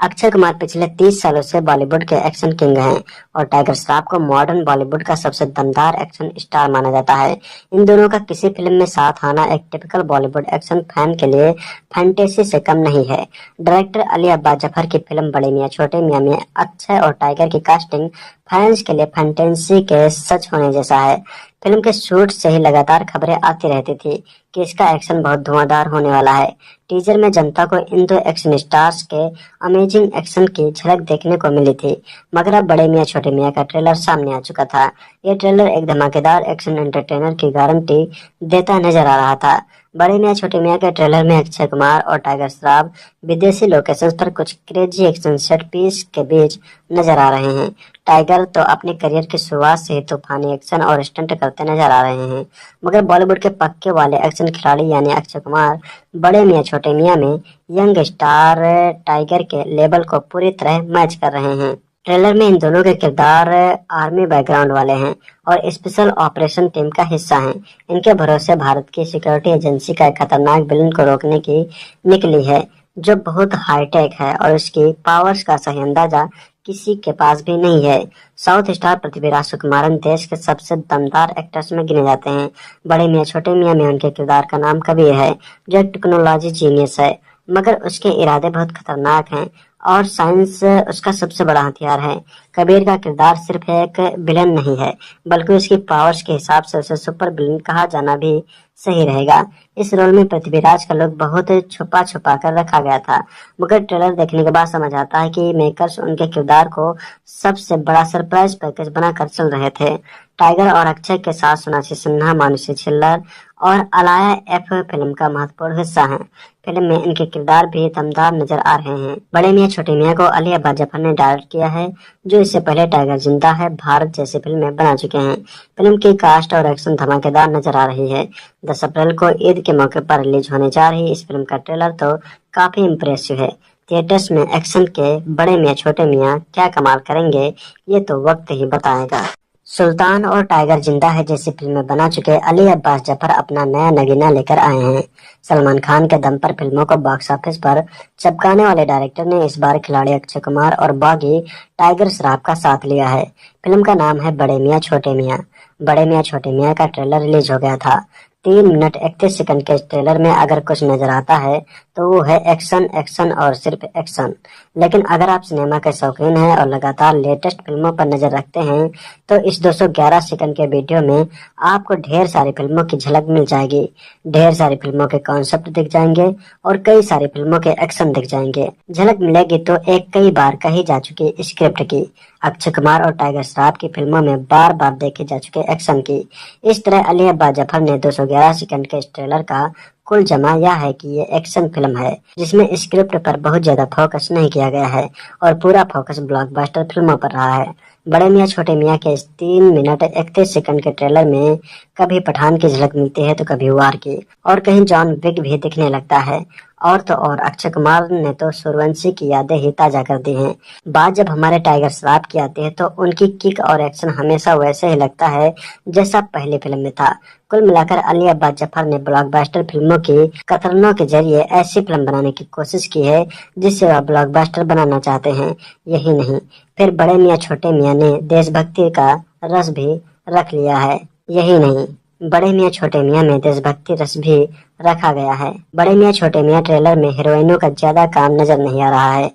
अक्षय कुमार पिछले 30 सालों से बॉलीवुड के एक्शन किंग हैं और टाइगर श्रॉफ को मॉडर्न बॉलीवुड का सबसे दमदार एक्शन स्टार माना जाता है। इन दोनों का किसी फिल्म में साथ आना एक टिपिकल बॉलीवुड एक्शन फैन के लिए फैंटेसी से कम नहीं है। डायरेक्टर अली अब्बास जफर की फिल्म बड़े मियां छोटे मियां में अक्षय और टाइगर की कास्टिंग फैंस के लिए फैंटेसी के सच होने जैसा है। फिल्म के शूट से ही लगातार खबरें आती रहती थी कि इसका एक्शन बहुत धुआंधार होने वाला है। टीजर में जनता को इन दो एक्शन स्टार्स के अमेजिंग एक्शन की झलक देखने को मिली थी, मगर अब बड़े मियां छोटे मियां का ट्रेलर सामने आ चुका था। ये ट्रेलर एक धमाकेदार एक्शन एंटरटेनर की गारंटी देता नजर आ रहा था। बड़े मियां छोटे मियां के ट्रेलर में अक्षय कुमार और टाइगर श्रॉफ विदेशी लोकेशंस पर कुछ क्रेजी एक्शन सेट पीस के बीच नजर आ रहे हैं। टाइगर तो अपने करियर की शुरुआत से ही तूफानी एक्शन और स्टंट करते नजर आ रहे हैं, मगर बॉलीवुड के पक्के वाले एक्शन खिलाड़ी यानी अक्षय कुमार बड़े मियां छोटे मियां में यंग स्टार टाइगर के लेवल को पूरी तरह मैच कर रहे हैं। ट्रेलर में इन दोनों के किरदार आर्मी बैकग्राउंड वाले हैं और स्पेशल ऑपरेशन टीम का हिस्सा हैं। इनके भरोसे भारत की सिक्योरिटी एजेंसी का एक खतरनाक विलन को रोकने की निकली है, जो बहुत हाईटेक है और उसकी पावर्स का सही अंदाजा किसी के पास भी नहीं है। साउथ स्टार पृथ्वीराज सुकुमारन देश के सबसे दमदार एक्टर्स में गिने जाते हैं। बड़े मियां छोटे मियां में उनके किरदार का नाम कबीर है, जो एक टेक्नोलॉजी जीनियस है, मगर उसके इरादे बहुत खतरनाक हैं और साइंस उसका सबसे बड़ा हथियार है। कबीर का किरदार सिर्फ एक विलन नहीं है, बल्कि उसकी पावर्स के हिसाब से उसे सुपर विलन कहा जाना भी सही रहेगा। इस रोल में पृथ्वीराज का लुक बहुत छुपा छुपा कर रखा गया था, मगर ट्रेलर देखने के बाद समझ आता है कि मेकर्स उनके किरदार को सबसे बड़ा सरप्राइज पैकेज बनाकर चल रहे थे। टाइगर और अक्षय के साथ सोनाक्षी सिन्हा, मानुषी छिल्लर और अलाया एफ फिल्म का महत्वपूर्ण हिस्सा हैं। फिल्म में इनके किरदार भी दमदार नजर आ रहे हैं। बड़े मियां छोटे मियां को अली अब्बास जफर ने डायरेक्ट किया है, जो इससे पहले टाइगर जिंदा है, भारत जैसी फिल्में बना चुके हैं। फिल्म की कास्ट और एक्शन धमाकेदार नजर आ रही है। 10 अप्रैल को ईद के मौके पर रिलीज होने जा रही इस फिल्म का ट्रेलर तो काफी इम्प्रेसिव है। थिएटर्स में एक्शन के बड़े मियां छोटे मियां क्या कमाल करेंगे, ये तो वक्त ही बताएगा। सुल्तान और टाइगर जिंदा है जैसी फिल्में बना चुके अली अब्बास जफर अपना नया नगीना लेकर आए हैं। सलमान खान के दम पर फिल्मों को बॉक्स ऑफिस पर चमकाने वाले डायरेक्टर ने इस बार खिलाड़ी अक्षय कुमार और बागी टाइगर श्रॉफ का साथ लिया है। फिल्म का नाम है बड़े मियां छोटे मियां। बड़े मियां छोटे मियां का ट्रेलर रिलीज हो गया था। 3 मिनट 31 सेकंड के इस ट्रेलर में अगर कुछ नजर आता है तो वो है एक्शन, एक्शन और सिर्फ एक्शन। लेकिन अगर आप सिनेमा के शौकीन हैं और लगातार लेटेस्ट फिल्मों पर नजर रखते हैं तो इस 211 सेकंड के वीडियो में आपको ढेर सारी फिल्मों की झलक मिल जाएगी। ढेर सारी फिल्मों के कॉन्सेप्ट दिख जाएंगे और कई सारी फिल्मों के एक्शन दिख जाएंगे। झलक मिलेगी तो एक कई बार कही जा चुकी स्क्रिप्ट की, अक्षय कुमार और टाइगर श्रॉफ की फिल्मों में बार बार देखे जा चुके एक्शन की। इस तरह अली अब्बास जफर ने 211 सेकंड के इस ट्रेलर का कुल जमा यह है कि ये एक्शन फिल्म है जिसमें स्क्रिप्ट पर बहुत ज्यादा फोकस नहीं किया गया है और पूरा फोकस ब्लॉकबस्टर फिल्मों पर रहा है। बड़े मियां छोटे मियां के इस 3 मिनट 31 सेकंड के ट्रेलर में कभी पठान की झलक मिलती है तो कभी वार की, और कहीं जॉन विक भी दिखने लगता है। और तो और अक्षय कुमार ने तो सूर्यवंशी की यादें ही ताजा कर दी हैं। बात जब हमारे टाइगर श्रॉफ की आती है तो उनकी किक और एक्शन हमेशा वैसे ही लगता है जैसा पहली फिल्म में था। कुल मिलाकर अली अब्बास जफर ने ब्लॉकबस्टर फिल्मों की कतरनों के जरिए ऐसी फिल्म बनाने की कोशिश की है जिससे वह ब्लॉकबस्टर बनाना चाहते हैं। यही नहीं, फिर बड़े मियां छोटे मियां ने देशभक्ति का रस भी रख लिया है। यही नहीं, बड़े मियां छोटे मियां में देशभक्ति रस भी रखा गया है। बड़े मियां छोटे मियां ट्रेलर में हीरोइनों का ज्यादा काम नजर नहीं आ रहा है।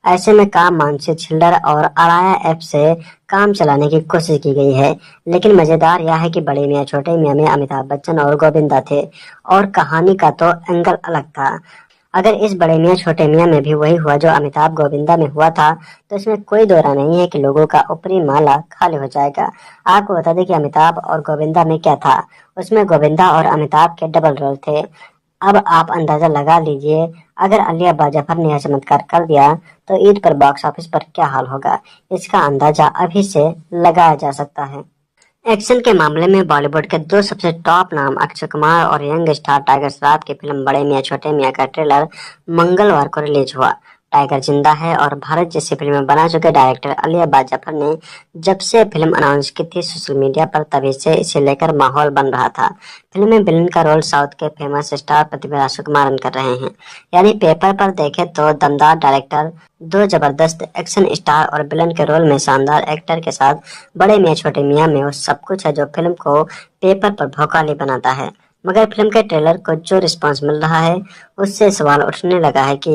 ऐसे में काम मानसी छिल्लर और अराया ऐप से काम चलाने की कोशिश की गई है। लेकिन मजेदार यह है कि बड़े मियां छोटे मियां में अमिताभ बच्चन और गोविंदा थे और कहानी का तो एंगल अलग था। अगर इस बड़े मियां छोटे मियां में भी वही हुआ जो अमिताभ गोविंदा में हुआ था तो इसमें कोई दो राय नहीं है कि लोगों का ऊपरी माला खाली हो जाएगा। आपको बता दें कि अमिताभ और गोविंदा में क्या था। उसमें गोविंदा और अमिताभ के डबल रोल थे। अब आप अंदाजा लगा लीजिए, अगर अली अब्बास जफर ने यह चमत्कार कर दिया तो ईद पर बॉक्स ऑफिस पर क्या हाल होगा, इसका अंदाजा अभी से लगाया जा सकता है। एक्शन के मामले में बॉलीवुड के दो सबसे टॉप नाम अक्षय कुमार और यंग स्टार टाइगर श्रॉफ की फिल्म बड़े मियां छोटे मियां का ट्रेलर मंगलवार को रिलीज हुआ। टाइगर जिंदा है और भारत जैसी फिल्में बना चुके डायरेक्टर अली अब्बास जफर ने जब से फिल्म अनाउंस की थी सोशल मीडिया पर तभी से इसे लेकर माहौल बन रहा था। फिल्म में विलन का रोल साउथ के फेमस स्टार पृथ्वीराज सुकुमारन कर रहे हैं। यानी पेपर पर देखे तो दमदार डायरेक्टर दो जबरदस्त एक्शन स्टार और विलन के रोल में शानदार एक्टर के साथ बड़े मियां छोटे मियां में वो सब कुछ है जो फिल्म को पेपर पर भौकाली बनाता है। मगर फिल्म के ट्रेलर को जो रिस्पांस मिल रहा है उससे सवाल उठने लगा है कि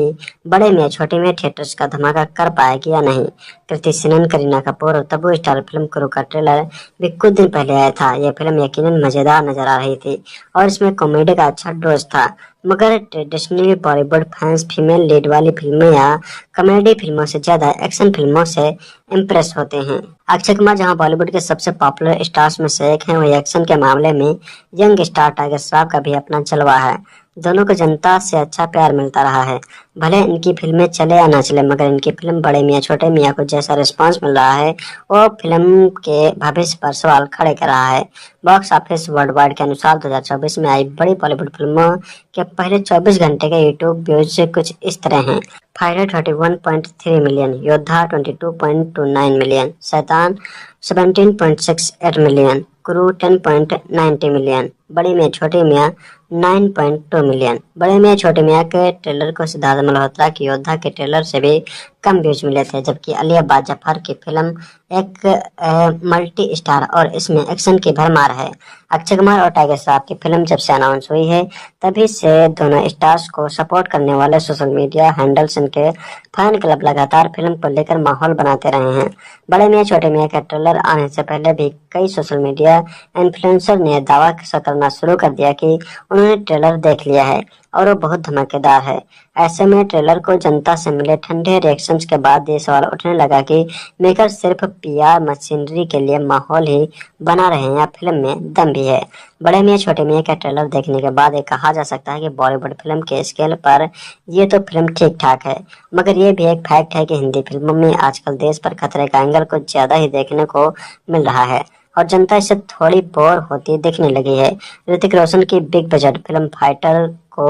बड़े मियां छोटे मियां थिएटर्स का धमाका कर पाएगी या नहीं। कृति सेनन, करीना कपूर और तब्बू स्टार फिल्म क्रू का ट्रेलर भी कुछ दिन पहले आया था। यह फिल्म यकीनन मजेदार नजर आ रही थी और इसमें कॉमेडी का अच्छा डोज था। मगर traditionally Bollywood fans female lead वाली फिल्में या कॉमेडी फिल्मों से ज्यादा एक्शन फिल्मों से इम्प्रेस होते हैं। अक्षय कुमार जहां बॉलीवुड के सबसे पॉपुलर स्टार्स में से एक हैं, वही एक्शन के मामले में यंग स्टार टाइगर श्रॉफ का भी अपना जलवा है। दोनों को जनता से अच्छा प्यार मिलता रहा है। भले इनकी फिल्में चले या ना चले, मगर इनकी फिल्म बड़े मियां छोटे मियां को जैसा रिस्पांस मिल रहा है वो फिल्म के भविष्य पर सवाल खड़े कर रहा है। बॉक्स ऑफिस वर्ल्ड वाइड के अनुसार 2024 में आई बड़ी बॉलीवुड फिल्मों के पहले 24 घंटे के यूट्यूब व्यूज कुछ इस तरह हैं। फाइटर 31.3 मिलियन, योद्धा 22.29 मिलियन, शैतान 17.68 मिलियन, क्रू 10.90 मिलियन, बड़े मियां छोटे मियां 9.2 मिलियन। बड़े मियां छोटे मियां के ट्रेलर को सिद्धार्थ मल्होत्रा की योद्धा के ट्रेलर से भी कम व्यूज मिले थे, जबकि अली अब्बास जफर की फिल्म एक मल्टी स्टार और इसमें एक्शन की भरमार है। अक्षय कुमार और टाइगर श्रॉफ की फिल्म जब से अनाउंस हुई है तभी से दोनों स्टार्स को सपोर्ट करने वाले सोशल मीडिया हैंडल्स इनके फैन क्लब लगातार फिल्म को लेकर माहौल बनाते रहे हैं। बड़े मियां छोटे मियां का ट्रेलर आने से पहले भी कई सोशल मीडिया इन्फ्लुएंसर ने दावा करना शुरू कर दिया कि उन्होंने ट्रेलर देख लिया है और वो बहुत धमाकेदार है। ऐसे में ट्रेलर को जनता से मिले ठंडे रिएक्शंस के बाद ये सवाल उठने लगा कि मेकर सिर्फ पीआर मशीनरी के लिए माहौल ही बना रहे हैं या फिल्म में दम भी है। बड़े मियां छोटे मियां का ट्रेलर देखने के बाद ये कहा जा सकता है कि बॉलीवुड फिल्म के स्केल पर ये तो फिल्म ठीक ठाक है, मगर ये भी एक फैक्ट है कि हिंदी फिल्मों में आजकल देश पर खतरे का एंगल कुछ ज्यादा ही देखने को मिल रहा है और जनता इससे थोड़ी बोर होती दिखने लगी है। ऋतिक रोशन की बिग बजट फिल्म फाइटर को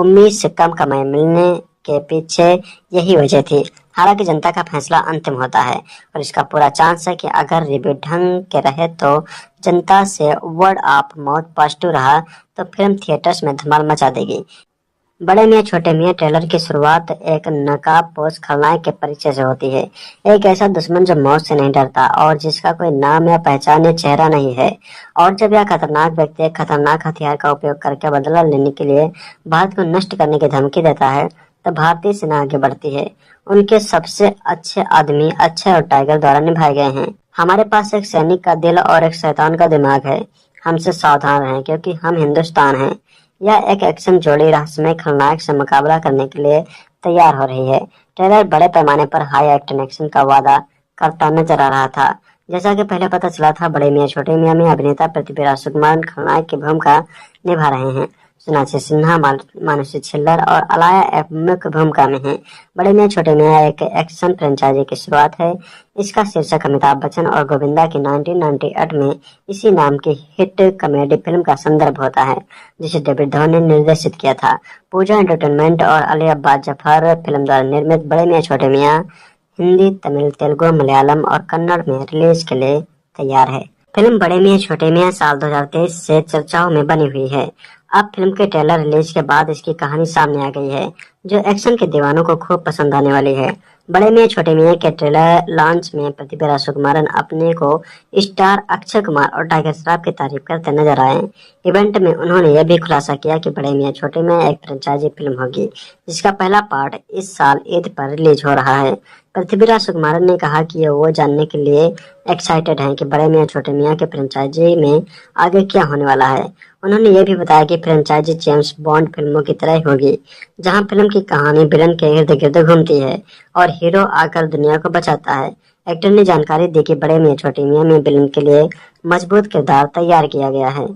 उम्मीद से कम कमाई मिलने के पीछे यही वजह थी। हालांकि जनता का फैसला अंतिम होता है और इसका पूरा चांस है कि अगर रिव्यू ढंग के रहे तो जनता से वर्ड ऑफ माउथ पॉजिटिव रहा तो फिल्म थिएटर्स में धमाल मचा देगी। बड़े मियां छोटे मियां ट्रेलर की शुरुआत एक नकाबपोश खलनायक के परिचय से होती है। एक ऐसा दुश्मन जो मौत से नहीं डरता और जिसका कोई नाम या पहचान या चेहरा नहीं है। और जब यह खतरनाक व्यक्ति एक खतरनाक हथियार का उपयोग करके बदला लेने के लिए भारत को नष्ट करने की धमकी देता है तो भारतीय सेना आगे बढ़ती है। उनके सबसे अच्छे आदमी अक्षय और टाइगर द्वारा निभाए गए हैं। हमारे पास एक सैनिक का दिल और एक शैतान का दिमाग है। हमसे सावधान रहें क्योंकि हम हिंदुस्तान हैं। यह एक एक्शन जोड़ी रहस्यमय खलनायक से मुकाबला करने के लिए तैयार हो रही है। ट्रेलर बड़े पैमाने पर हाई एक्शन एक्शन का वादा करता नजर आ रहा था। जैसा कि पहले पता चला था, बड़े मियां छोटे मियां में अभिनेता पृथ्वीराज सुकुमारन खलनायक की भूमिका निभा रहे हैं। सोनाक्षी सिन्हा, मानुषी छिल्लर और अलाया ऐप मुख्य भूमिका में हैं। बड़े मियां छोटे मियां एक एक्शन फ्रेंचाइजी की शुरुआत है। इसका शीर्षक अमिताभ बच्चन और गोविंदा की 1998 में इसी नाम की हिट कॉमेडी फिल्म का संदर्भ होता है, जिसे डेविड धवन ने निर्देशित किया था। पूजा एंटरटेनमेंट और अली अब्बास जफर फिल्म द्वारा निर्मित बड़े मियां छोटे मियां हिंदी, तमिल, तेलुगु, मलयालम और कन्नड़ में रिलीज के लिए तैयार है। फिल्म बड़े मियां छोटे मियां साल 2023 से चर्चाओं में बनी हुई है। अब फिल्म के ट्रेलर रिलीज के बाद इसकी कहानी सामने आ गई है, जो एक्शन के दीवानों को खूब पसंद आने वाली है। बड़े मियां छोटे मियां के ट्रेलर लॉन्च में प्रतिभा सुकुमारन अपने को स्टार अक्षय कुमार और टाइगर श्रॉफ की तारीफ करते नजर आए। इवेंट में उन्होंने यह भी खुलासा किया कि बड़े मियां छोटे मियां एक फ्रेंचाइजी फिल्म होगी जिसका पहला पार्ट इस साल ईद पर रिलीज हो रहा है। पृथ्वीराज सुकुमारन ने कहा कि वो जानने के लिए एक्साइटेड हैं कि बड़े मियां छोटे मियां के फ्रेंचाइजी में आगे क्या होने वाला है। उन्होंने ये भी बताया कि फ्रेंचाइजी जेम्स बॉन्ड फिल्मों की तरह होगी, जहां फिल्म की कहानी विलन के इर्द गिर्द घूमती है और हीरो आकर दुनिया को बचाता है। एक्टर ने जानकारी दी कि बड़े मियां छोटे मियां में विलन के लिए मजबूत किरदार तैयार किया गया है।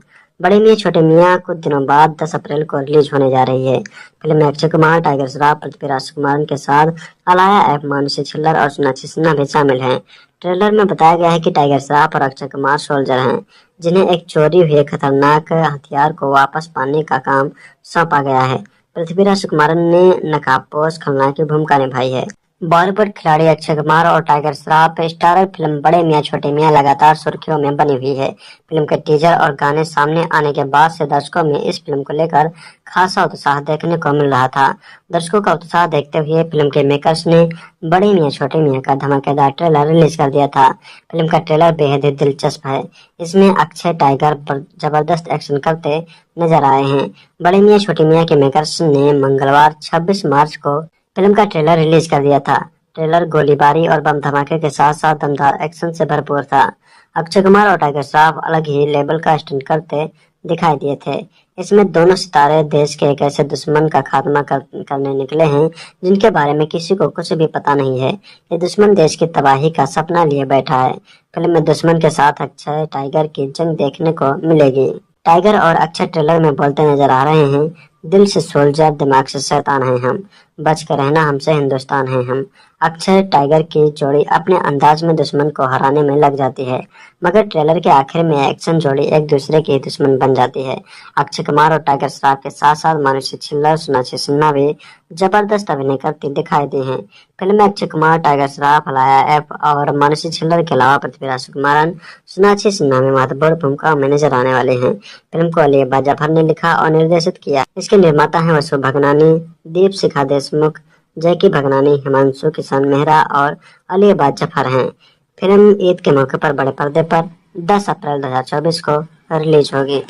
बड़े मियां छोटे मियां कुछ दिनों बाद 10 अप्रैल को रिलीज होने जा रही है। फिल्म में अक्षय कुमार, टाइगर श्रॉफ, पृथ्वीराज सुकुमारन के साथ अलाया एफ, मानुषी छिल्लर और सोनाक्षी सिन्हा भी शामिल हैं। ट्रेलर में बताया गया है कि टाइगर श्रॉफ और अक्षय कुमार सोल्जर हैं, जिन्हें एक चोरी हुए खतरनाक हथियार को वापस पाने का काम सौंपा गया है। पृथ्वीराज सुकुमारन ने नकाबपोश खलनायक की भूमिका निभाई है। बॉलीवुड खिलाड़ी अक्षय कुमार और टाइगर श्रॉफ स्टारर फिल्म बड़े मियां छोटे मियां लगातार सुर्खियों में बनी हुई है। फिल्म के टीजर और गाने सामने आने के बाद से दर्शकों में इस फिल्म को लेकर खासा उत्साह देखने को मिल रहा था। दर्शकों का उत्साह देखते हुए फिल्म के मेकर्स ने बड़े मियां छोटे मियां का धमाकेदार ट्रेलर रिलीज कर दिया था। फिल्म का ट्रेलर बेहद ही दिलचस्प है। इसमें अक्षय टाइगर पर जबरदस्त एक्शन करते नजर आए हैं। बड़े मियां छोटे मियां के मेकर्स ने मंगलवार 26 मार्च को फिल्म का ट्रेलर रिलीज कर दिया था। ट्रेलर गोलीबारी और बम धमाके के साथ साथ दमदार एक्शन से भरपूर था। अक्षय कुमार और टाइगर श्रॉफ अलग ही लेवल का स्टंट करते दिखाई दिए थे। इसमें दोनों सितारे देश के एक ऐसे दुश्मन का खात्मा करने निकले हैं जिनके बारे में किसी को कुछ भी पता नहीं है। ये दुश्मन देश की तबाही का सपना लिए बैठा है। फिल्म में दुश्मन के साथ अक्षय टाइगर की जंग देखने को मिलेगी। टाइगर और अक्षय ट्रेलर में बोलते नजर आ रहे हैं, दिल से सोल्जर, दिमाग से शैतान हैं हम, बच कर रहना हमसे हिंदुस्तान है हम। अक्षय टाइगर की जोड़ी अपने अंदाज में दुश्मन को हराने में लग जाती है, मगर ट्रेलर के आखिर में एक्शन जोड़ी एक दूसरे की दुश्मन बन जाती है। अक्षय कुमार और टाइगर श्रॉफ के साथ साथ मानुषी छिल्लर, सोनाक्षी सिन्हा भी जबरदस्त अभिनय करती दिखाई दी हैं। फिल्म में अक्षय कुमार, टाइगर श्रॉफ, अलाया एफ और मानुषी छिल्लर के अलावा पृथ्वीराज सुकुमारन, सोनाक्षी सिन्हा में महत्वपूर्ण भूमिका में नजर आने वाले हैं। फिल्म को अली अब्बास जफर ने लिखा और निर्देशित किया। इसके निर्माता हैं वसु भगनानी, दीप शिखा देशमुख, जैकी भगनानी, हिमांशु किशन मेहरा और अली अब्बास जफर हैं। फिल्म ईद के मौके पर बड़े पर्दे पर 10 अप्रैल 2024 को रिलीज होगी।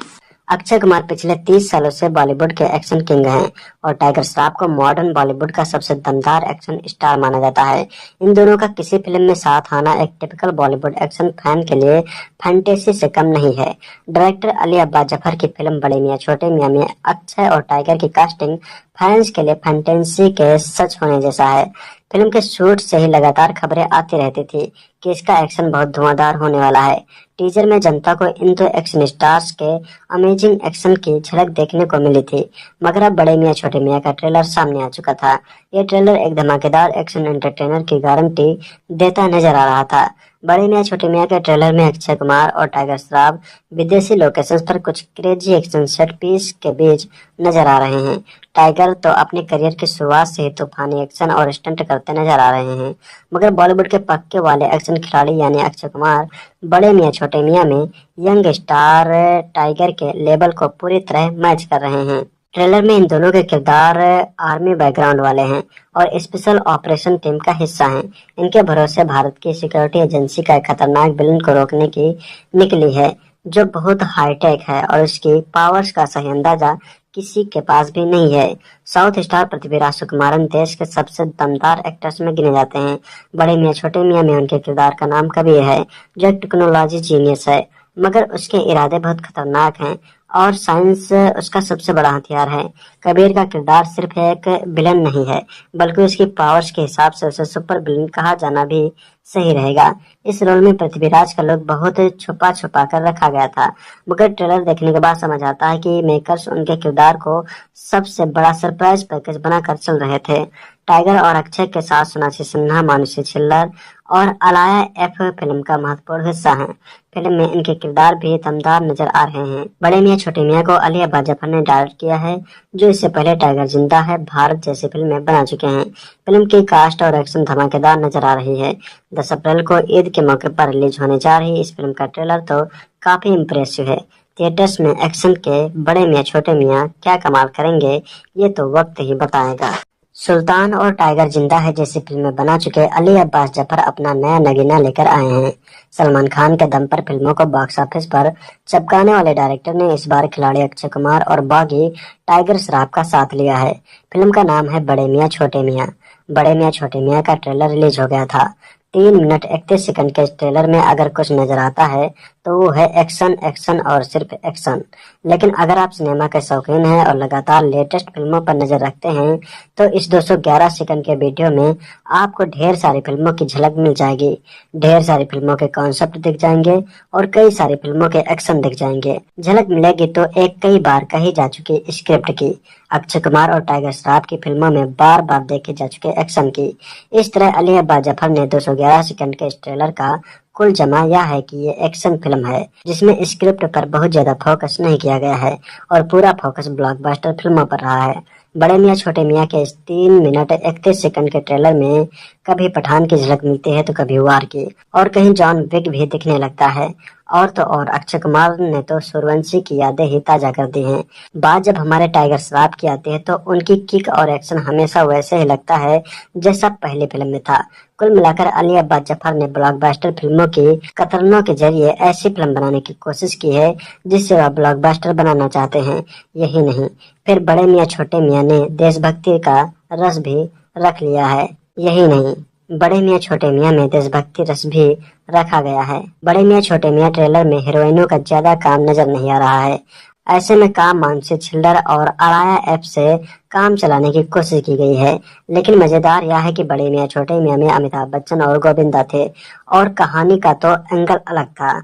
अक्षय कुमार पिछले 30 सालों से बॉलीवुड के एक्शन किंग हैं और टाइगर श्रॉफ को मॉडर्न बॉलीवुड का सबसे दमदार एक्शन स्टार माना जाता है। इन दोनों का किसी फिल्म में साथ आना एक टिपिकल बॉलीवुड एक्शन फैन के लिए फैंटेसी से कम नहीं है। डायरेक्टर अली अब्बास जफर की फिल्म बड़े मियां छोटे मियां में अक्षय और टाइगर की कास्टिंग फैंस के लिए फैंटेसी के सच होने जैसा है। फिल्म के शूट से ही लगातार खबरें आती रहती थी कि इसका एक्शन बहुत धुआंधार होने वाला है। टीजर में जनता को इन दो एक्शन स्टार्स के अमेजिंग एक्शन की झलक देखने को मिली थी, मगर अब बड़े मियां छोटे मियां का ट्रेलर सामने आ चुका था। यह ट्रेलर एक धमाकेदार एक्शन एंटरटेनर की गारंटी देता नजर आ रहा था। बड़े मियां छोटे मियां के ट्रेलर में अक्षय कुमार और टाइगर श्रॉफ विदेशी लोकेशंस पर कुछ क्रेजी एक्शन सेट पीस के बीच नजर आ रहे हैं। टाइगर तो अपने करियर की शुरुआत से ही तूफानी एक्शन और स्टंट करते नजर आ रहे हैं, मगर बॉलीवुड के पक्के वाले एक्शन खिलाड़ी यानी अक्षय कुमार बड़े मियां छोटे मियां में यंग स्टार टाइगर के लेवल को पूरी तरह मैच कर रहे हैं। ट्रेलर में इन दोनों के किरदार आर्मी बैकग्राउंड वाले हैं और स्पेशल ऑपरेशन टीम का हिस्सा हैं। इनके भरोसे भारत की सिक्योरिटी एजेंसी का एक खतरनाक विलन को रोकने की निकली है, जो बहुत हाईटेक है और उसकी पावर्स का सही अंदाजा किसी के पास भी नहीं है। साउथ स्टार पृथ्वीराज सुकुमारन देश के सबसे दमदार एक्टर्स में गिने जाते हैं। बड़े मियां छोटे मियां में उनके किरदार का नाम कबीर है, जो एक टेक्नोलॉजी जीनियस है, मगर उसके इरादे बहुत खतरनाक हैं और साइंस उसका सबसे बड़ा हथियार है। कबीर का किरदार सिर्फ एक विलन नहीं है, बल्कि उसकी पावर्स के हिसाब से उसे सुपर विलन कहा जाना भी सही रहेगा। इस रोल में पृथ्वीराज का लुक बहुत छुपा छुपा कर रखा गया था, मगर ट्रेलर देखने के बाद समझ आता है कि मेकर्स उनके किरदार को सबसे बड़ा सरप्राइज पैकेज बनाकर चल रहे थे। टाइगर और अक्षय के साथ सोनाक्षी सिन्हा, मानुषी छिल्लर और अलाया एफ फिल्म का महत्वपूर्ण हिस्सा हैं। फिल्म में इनके किरदार भी दमदार नजर आ रहे हैं। बड़े मियां छोटे मियां को अली अब्बास जफर ने डायरेक्ट किया है, जो इससे पहले टाइगर जिंदा है, भारत जैसी फिल्में बना चुके हैं। फिल्म की कास्ट और एक्शन धमाकेदार नजर आ रही है। 10 अप्रैल को ईद के मौके पर रिलीज होने जा रही इस फिल्म का ट्रेलर तो काफी इम्प्रेसिव है। थिएटर्स में एक्शन के बड़े मियां छोटे मियां क्या कमाल करेंगे, ये तो वक्त ही बताएगा। सुल्तान और टाइगर जिंदा है जैसी फिल्में बना चुके अली अब्बास जफर अपना नया नगीना लेकर आए हैं। सलमान खान के दम पर फिल्मों को बॉक्स ऑफिस पर चमकाने वाले डायरेक्टर ने इस बार खिलाड़ी अक्षय कुमार और बागी टाइगर श्रॉफ का साथ लिया है। फिल्म का नाम है बड़े मियां छोटे मियां। बड़े मियां छोटे मियां का ट्रेलर रिलीज हो गया था। 3 मिनट 31 सेकंड के इस ट्रेलर में अगर कुछ नजर आता है तो वो है एक्शन एक्शन और सिर्फ एक्शन। लेकिन अगर आप सिनेमा के शौकीन हैं और लगातार लेटेस्ट फिल्मों पर नजर रखते हैं तो इस 211 सेकंड के वीडियो में आपको ढेर सारी फिल्मों की झलक मिल जाएगी। ढेर सारी फिल्मों के कॉन्सेप्ट दिख जाएंगे और कई सारी फिल्मों के एक्शन दिख जाएंगे। झलक मिलेगी तो एक कई बार कही जा चुकी स्क्रिप्ट की, अक्षय कुमार और टाइगर श्रॉफ की फिल्मों में बार बार देखे जा चुके एक्शन की। इस तरह अली अब्बास जफर ने 211 सेकंड के इस ट्रेलर का कुल जमा यह है कि ये एक्शन फिल्म है जिसमें स्क्रिप्ट पर बहुत ज्यादा फोकस नहीं किया गया है और पूरा फोकस ब्लॉकबस्टर फिल्मों पर रहा है। बड़े मियां छोटे मियां के इस 3 मिनट 31 सेकंड के ट्रेलर में कभी पठान की झलक मिलती है तो कभी वार की, और कहीं जॉन विक भी दिखने लगता है। और तो और अक्षय कुमार ने तो सूर्यवंशी की यादें ही ताजा कर दी हैं। बात जब हमारे टाइगर श्रॉफ की आती है तो उनकी किक और एक्शन हमेशा वैसे ही लगता है जैसा पहली फिल्म में था। कुल मिलाकर अली अब्बास जफर ने ब्लॉकबस्टर फिल्मों की कतरनों के जरिए ऐसी फिल्म बनाने की कोशिश की है जिससे वह ब्लॉकबस्टर बनाना चाहते हैं। यही नहीं, फिर बड़े मियां छोटे मियां ने देशभक्ति का रस भी रख लिया है। यही नहीं, बड़े मियां छोटे मियां में देशभक्ति रस भी रखा गया है। बड़े मियां छोटे मियां ट्रेलर में हीरोइनों का ज्यादा काम नजर नहीं आ रहा है। ऐसे में काम मानसी छिल्लर और अराया ऐप से काम चलाने की कोशिश की गई है। लेकिन मजेदार यह है कि बड़े मियां छोटे मियां में अमिताभ बच्चन और गोविंदा थे और कहानी का तो एंगल अलग था।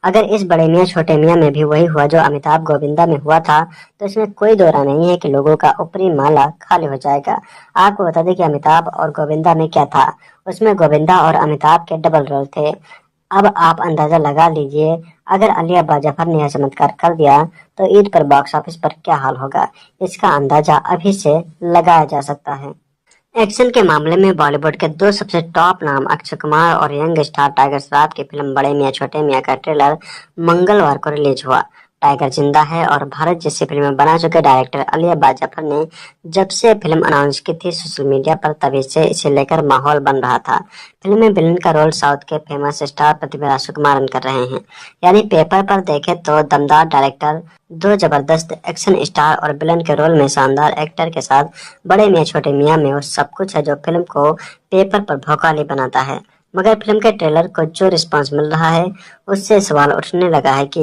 अगर इस बड़े मियां छोटे मियां में भी वही हुआ जो अमिताभ गोविंदा में हुआ था तो इसमें कोई दो राय नहीं है कि लोगों का ऊपरी माला खाली हो जाएगा। आपको बता दें कि अमिताभ और गोविंदा में क्या था, उसमें गोविंदा और अमिताभ के डबल रोल थे। अब आप अंदाजा लगा लीजिए, अगर अली अब्बास जफर ने यह चमत्कार कर दिया तो ईद पर बॉक्स ऑफिस पर क्या हाल होगा, इसका अंदाजा अभी से लगाया जा सकता है। एक्शन के मामले में बॉलीवुड के दो सबसे टॉप नाम अक्षय कुमार और यंग स्टार टाइगर श्रॉफ की फिल्म बड़े मियां छोटे मियां का ट्रेलर मंगलवार को रिलीज हुआ। टाइगर जिंदा है और भारत जैसी फिल्में बना चुके डायरेक्टर अली अब्बास जफर ने जब से फिल्म अनाउंस की थी सोशल मीडिया पर तभी से इसे लेकर माहौल बन रहा था। फिल्म में विलन का रोल साउथ के फेमस स्टार प्रतिभा सुकुमारन कर रहे हैं। यानी पेपर पर देखे तो दमदार डायरेक्टर, दो जबरदस्त एक्शन स्टार और विलन के रोल में शानदार एक्टर के साथ बड़े मियां छोटे मियां में वो सब कुछ है जो फिल्म को पेपर पर भौकाली बनाता है। मगर फिल्म के ट्रेलर को जो रिस्पांस मिल रहा है उससे सवाल उठने लगा है कि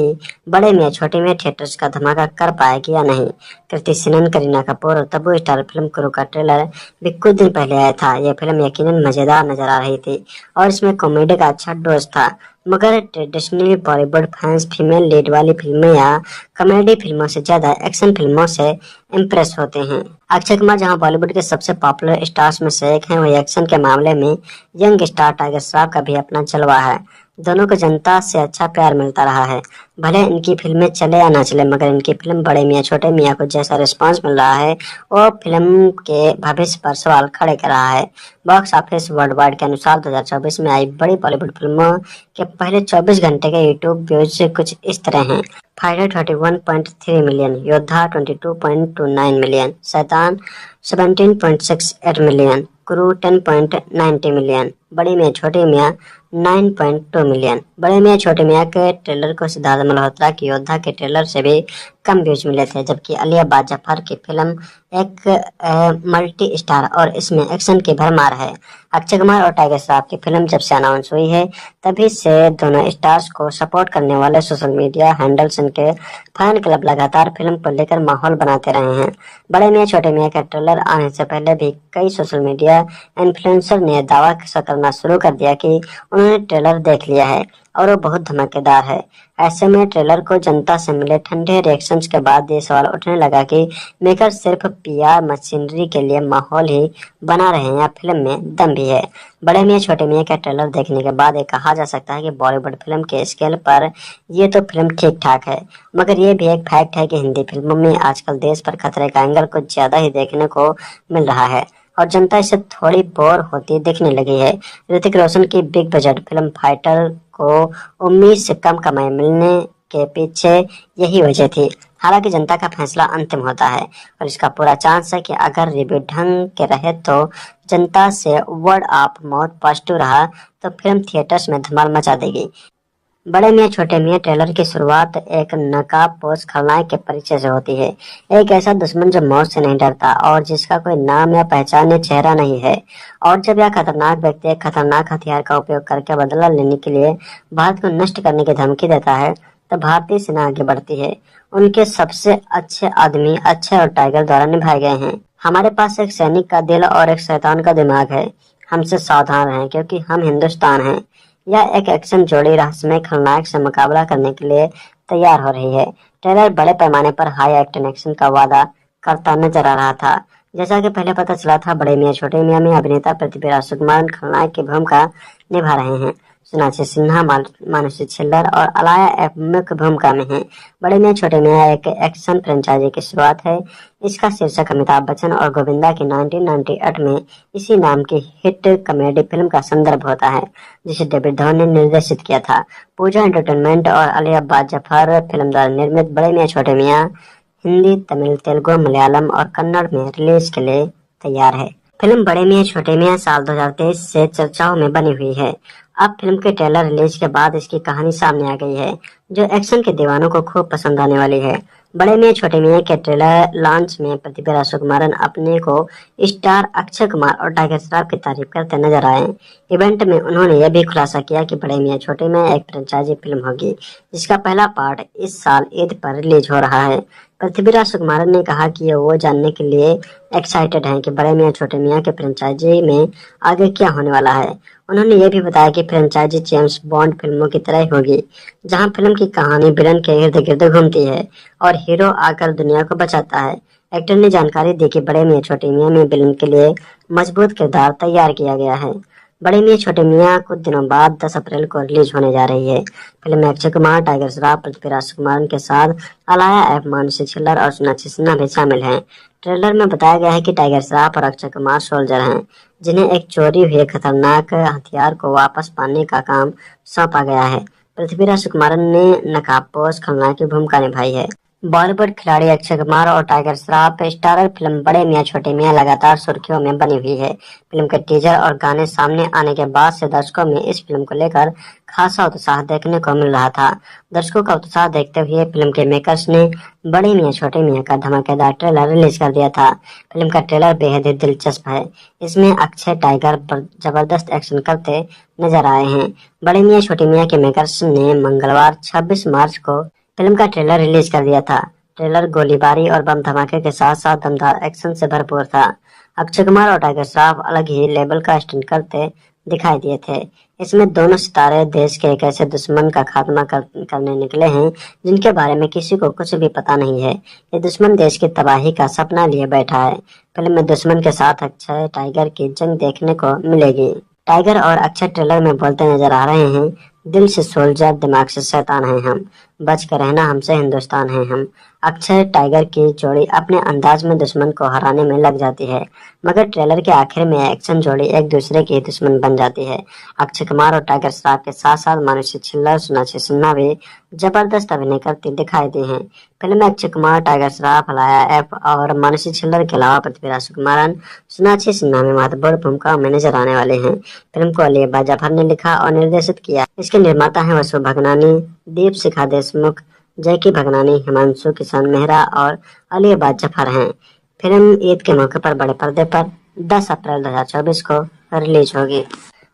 बड़े मियां छोटे मियां थिएटर्स का धमाका कर पाएगी या नहीं। कृति सेनन, करीना कपूर और तब्बू स्टार फिल्म क्रू का ट्रेलर भी कुछ दिन पहले आया था। यह फिल्म यकीनन मजेदार नजर आ रही थी और इसमें कॉमेडी का अच्छा डोज था। मगर traditionally Bollywood fans female lead वाली फिल्में या कॉमेडी फिल्मों से ज्यादा एक्शन फिल्मों से इम्प्रेस होते हैं। अक्षय कुमार जहां बॉलीवुड के सबसे पॉपुलर स्टार्स में से एक हैं, वही एक्शन के मामले में यंग स्टार टाइगर श्रॉफ का भी अपना जलवा है। दोनों को जनता से अच्छा प्यार मिलता रहा है। भले इनकी फिल्में चले या ना चले, मगर इनकी फिल्म बड़े मियां छोटे मियां को जैसा रिस्पांस मिल रहा है वो फिल्म के भविष्य पर सवाल खड़े कर रहा है। बॉक्स ऑफिस वर्ल्ड वाइड के अनुसार 2024 में आई बड़ी बॉलीवुड फिल्मों के पहले 24 घंटे के यूट्यूब व्यूज कुछ इस तरह हैं। फाइटर 31.3 मिलियन, योद्धा 22.29 मिलियन, शैतान 17.68 मिलियन, क्रू 10.90 मिलियन, बड़े मियां छोटे मियां 9.2 मिलियन। बड़े मियां छोटे मियां के ट्रेलर को सिद्धार्थ मल्होत्रा की योद्धा के ट्रेलर से भी कम व्यूज मिले थे, जबकि अली अब्बास जफर की फिल्म एक मल्टी स्टार और इसमें एक्शन की भरमार है। अक्षय कुमार और टाइगर श्रॉफ की फिल्म जब से अनाउंस हुई है तभी से दोनों स्टार्स को सपोर्ट करने वाले सोशल मीडिया हैंडल्स इनके फैन क्लब लगातार फिल्म को लेकर माहौल बनाते रहे हैं। बड़े मियां छोटे मियां का ट्रेलर आने से पहले भी कई सोशल मीडिया इन्फ्लुएंसर ने दावा करना शुरू कर दिया कि उन्होंने ट्रेलर देख लिया है और वो बहुत धमाकेदार है। ऐसे में ट्रेलर को जनता से मिले ठंडे रिएक्शंस के बाद ये सवाल उठने लगा कि मेकर सिर्फ पीआर मशीनरी के लिए माहौल ही बना रहे हैं या फिल्म में दम भी है। बड़े मियां छोटे मियां का ट्रेलर देखने के बाद ये कहा जा सकता है कि बॉलीवुड फिल्म के स्केल पर ये तो फिल्म ठीक ठाक है, मगर ये भी एक फैक्ट है कि हिंदी फिल्मों में आजकल देश पर खतरे का एंगल कुछ ज्यादा ही देखने को मिल रहा है और जनता इससे थोड़ी बोर होती दिखने लगी है। ऋतिक रोशन की बिग बजट फिल्म फाइटर को उम्मीद से कम कमाई मिलने के पीछे यही वजह थी। हालांकि जनता का फैसला अंतिम होता है और इसका पूरा चांस है कि अगर रिव्यू ढंग के रहे तो जनता से वर्ड ऑफ माउथ पॉजिटिव रहा तो फिल्म थिएटर्स में धमाल मचा देगी। बड़े मियाँ छोटे मियाँ ट्रेलर की शुरुआत एक नकाबपोश खलनायक के परिचय से होती है। एक ऐसा दुश्मन जो मौत से नहीं डरता और जिसका कोई नाम या पहचान या चेहरा नहीं है। और जब यह खतरनाक व्यक्ति एक खतरनाक हथियार का उपयोग करके बदला लेने के लिए भारत को नष्ट करने की धमकी देता है तो भारतीय सेना आगे बढ़ती है। उनके सबसे अच्छे आदमी अक्षय और टाइगर द्वारा निभाए गए हैं। हमारे पास एक सैनिक का दिल और एक शैतान का दिमाग है। हमसे सावधान रहें क्योंकि हम हिंदुस्तान हैं। यह एक एक्शन जोड़ी रहस्यमय खलनायक से मुकाबला करने के लिए तैयार हो रही है। ट्रेलर बड़े पैमाने पर हाई एक्शन एक्शन का वादा करता नजर आ रहा था। जैसा कि पहले पता चला था, बड़े मियाँ छोटे मियाँ में अभिनेता पृथ्वीराज सुकुमारन खलनायक की भूमिका निभा रहे हैं। सोनाक्षी सिन्हा, मानुषी छिल्लर और अलाया एफ मुख्य भूमिका में हैं। बड़े मियाँ छोटे मियाँ एक एक्शन फ्रेंचाइजी की शुरुआत है। इसका शीर्षक अमिताभ बच्चन और गोविंदा की 1998 में इसी नाम की हिट कॉमेडी फिल्म का संदर्भ होता है, जिसे डेविड धवन ने निर्देशित किया था। पूजा एंटरटेनमेंट और अली अब्बास जफर फिल्म द्वारा निर्मित बड़े मियाँ छोटे मियाँ हिंदी, तमिल, तेलुगु, मलयालम और कन्नड़ में रिलीज के लिए तैयार है। फिल्म बड़े मियाँ छोटे मियाँ साल 2023 से चर्चाओं में बनी हुई है। अब फिल्म के ट्रेलर रिलीज के बाद इसकी कहानी सामने आ गई है, जो एक्शन के दीवानों को खूब पसंद आने वाली है। बड़े मियाँ छोटे मियाँ के ट्रेलर लॉन्च में पृथ्वीराज सुकुमारन अपने को स्टार अक्षय कुमार और टाइगर श्रॉफ की तारीफ करते नजर आए। इवेंट में उन्होंने यह भी खुलासा किया कि बड़े मियाँ छोटे मियाँ एक फ्रेंचाइजी फिल्म होगी, जिसका पहला पार्ट इस साल ईद पर रिलीज हो रहा है। पृथ्वीराज सुकुमारन ने कहा कि वो जानने के लिए एक्साइटेड हैं कि बड़े मियाँ छोटे मियाँ के फ्रेंचाइजी में आगे क्या होने वाला है। उन्होंने ये भी बताया कि फ्रेंचाइजी जेम्स बॉन्ड फिल्मों की तरह ही होगी, जहां फिल्म की कहानी विलन के इर्द गिर्द घूमती है और हीरो आकर दुनिया को बचाता है। एक्टर ने जानकारी दी कि बड़े मियाँ छोटे मियाँ में विलन के लिए मजबूत किरदार तैयार किया गया है। बड़े मियाँ छोटे मियाँ कुछ दिनों बाद 10 अप्रैल को रिलीज होने जा रही है। फिल्म में अक्षय कुमार, टाइगर श्रॉफ, पृथ्वीराज सुकुमारन के साथ अलाया एफ, मानुषी छिल्लर और सोनाक्षी सिन्हा भी शामिल हैं। ट्रेलर में बताया गया है कि टाइगर श्रॉफ और अक्षय कुमार सोल्जर हैं, जिन्हें एक चोरी हुए खतरनाक हथियार को वापस पाने का काम सौंपा गया है। पृथ्वीराज सुकुमारन ने नकाबपोश खलनायक की भूमिका निभाई है। बॉलीवुड खिलाड़ी अक्षय कुमार और टाइगर श्रॉफ स्टारर फिल्म बड़े मियाँ छोटे मियाँ लगातार सुर्खियों में बनी हुई है। फिल्म के टीजर और गाने सामने आने के बाद से दर्शकों में इस फिल्म को लेकर खासा उत्साह देखने को मिल रहा था। दर्शकों का उत्साह देखते हुए फिल्म के मेकर्स ने बड़े मियाँ छोटे मियाँ का धमाकेदार ट्रेलर रिलीज कर दिया था। फिल्म का ट्रेलर बेहद ही दिलचस्प है। इसमें अक्षय टाइगर जबरदस्त एक्शन करते नजर आए हैं। बड़े मियाँ छोटे मियाँ के मेकर्स ने मंगलवार 26 मार्च को फिल्म का ट्रेलर रिलीज कर दिया था। ट्रेलर गोलीबारी और बम धमाके के साथ साथ दमदार एक्शन से भरपूर था। अक्षय कुमार और टाइगर श्रॉफ अलग ही लेवल का स्टंट करते दिखाई दिए थे। इसमें दोनों सितारे देश के एक ऐसे दुश्मन का खात्मा करने निकले हैं जिनके बारे में किसी को कुछ भी पता नहीं है। ये दुश्मन देश की तबाही का सपना लिए बैठा है। फिल्म में दुश्मन के साथ अक्षय टाइगर की जंग देखने को मिलेगी। टाइगर और अक्षय ट्रेलर में बोलते नजर आ रहे हैं, दिल से सोल्जर, दिमाग से शैतान हैं हम, बच कर रहना हमसे हिंदुस्तान है हम। अक्षय टाइगर की जोड़ी अपने अंदाज में दुश्मन को हराने में लग जाती है, मगर ट्रेलर के आखिर में एक्शन जोड़ी एक दूसरे की दुश्मन बन जाती है। अक्षय कुमार और टाइगर श्रॉफ के साथ साथ मानुषी छिल्लर, सोनाक्षी सिन्हा भी जबरदस्त अभिनय करती दिखाई दी हैं। फिल्म में अक्षय कुमार, टाइगर श्रॉफ, अलाया एफ और मानुषी छिल्लर के अलावा पृथ्वीराज सुकुमारन, सोनाक्षी सिन्हा में महत्वपूर्ण भूमिका में नजर आने वाले हैं। फिल्म को अली अब्बास जफर ने लिखा और निर्देशित किया। इसके निर्माता हैं वसु भगनानी, दीप शिखा देशमुख, जैकी भगनानी, हिमांशु किशन मेहरा और अली अब्बास जफर हैं। फिल्म ईद के मौके पर बड़े पर्दे पर 10 अप्रैल 2024 को रिलीज होगी।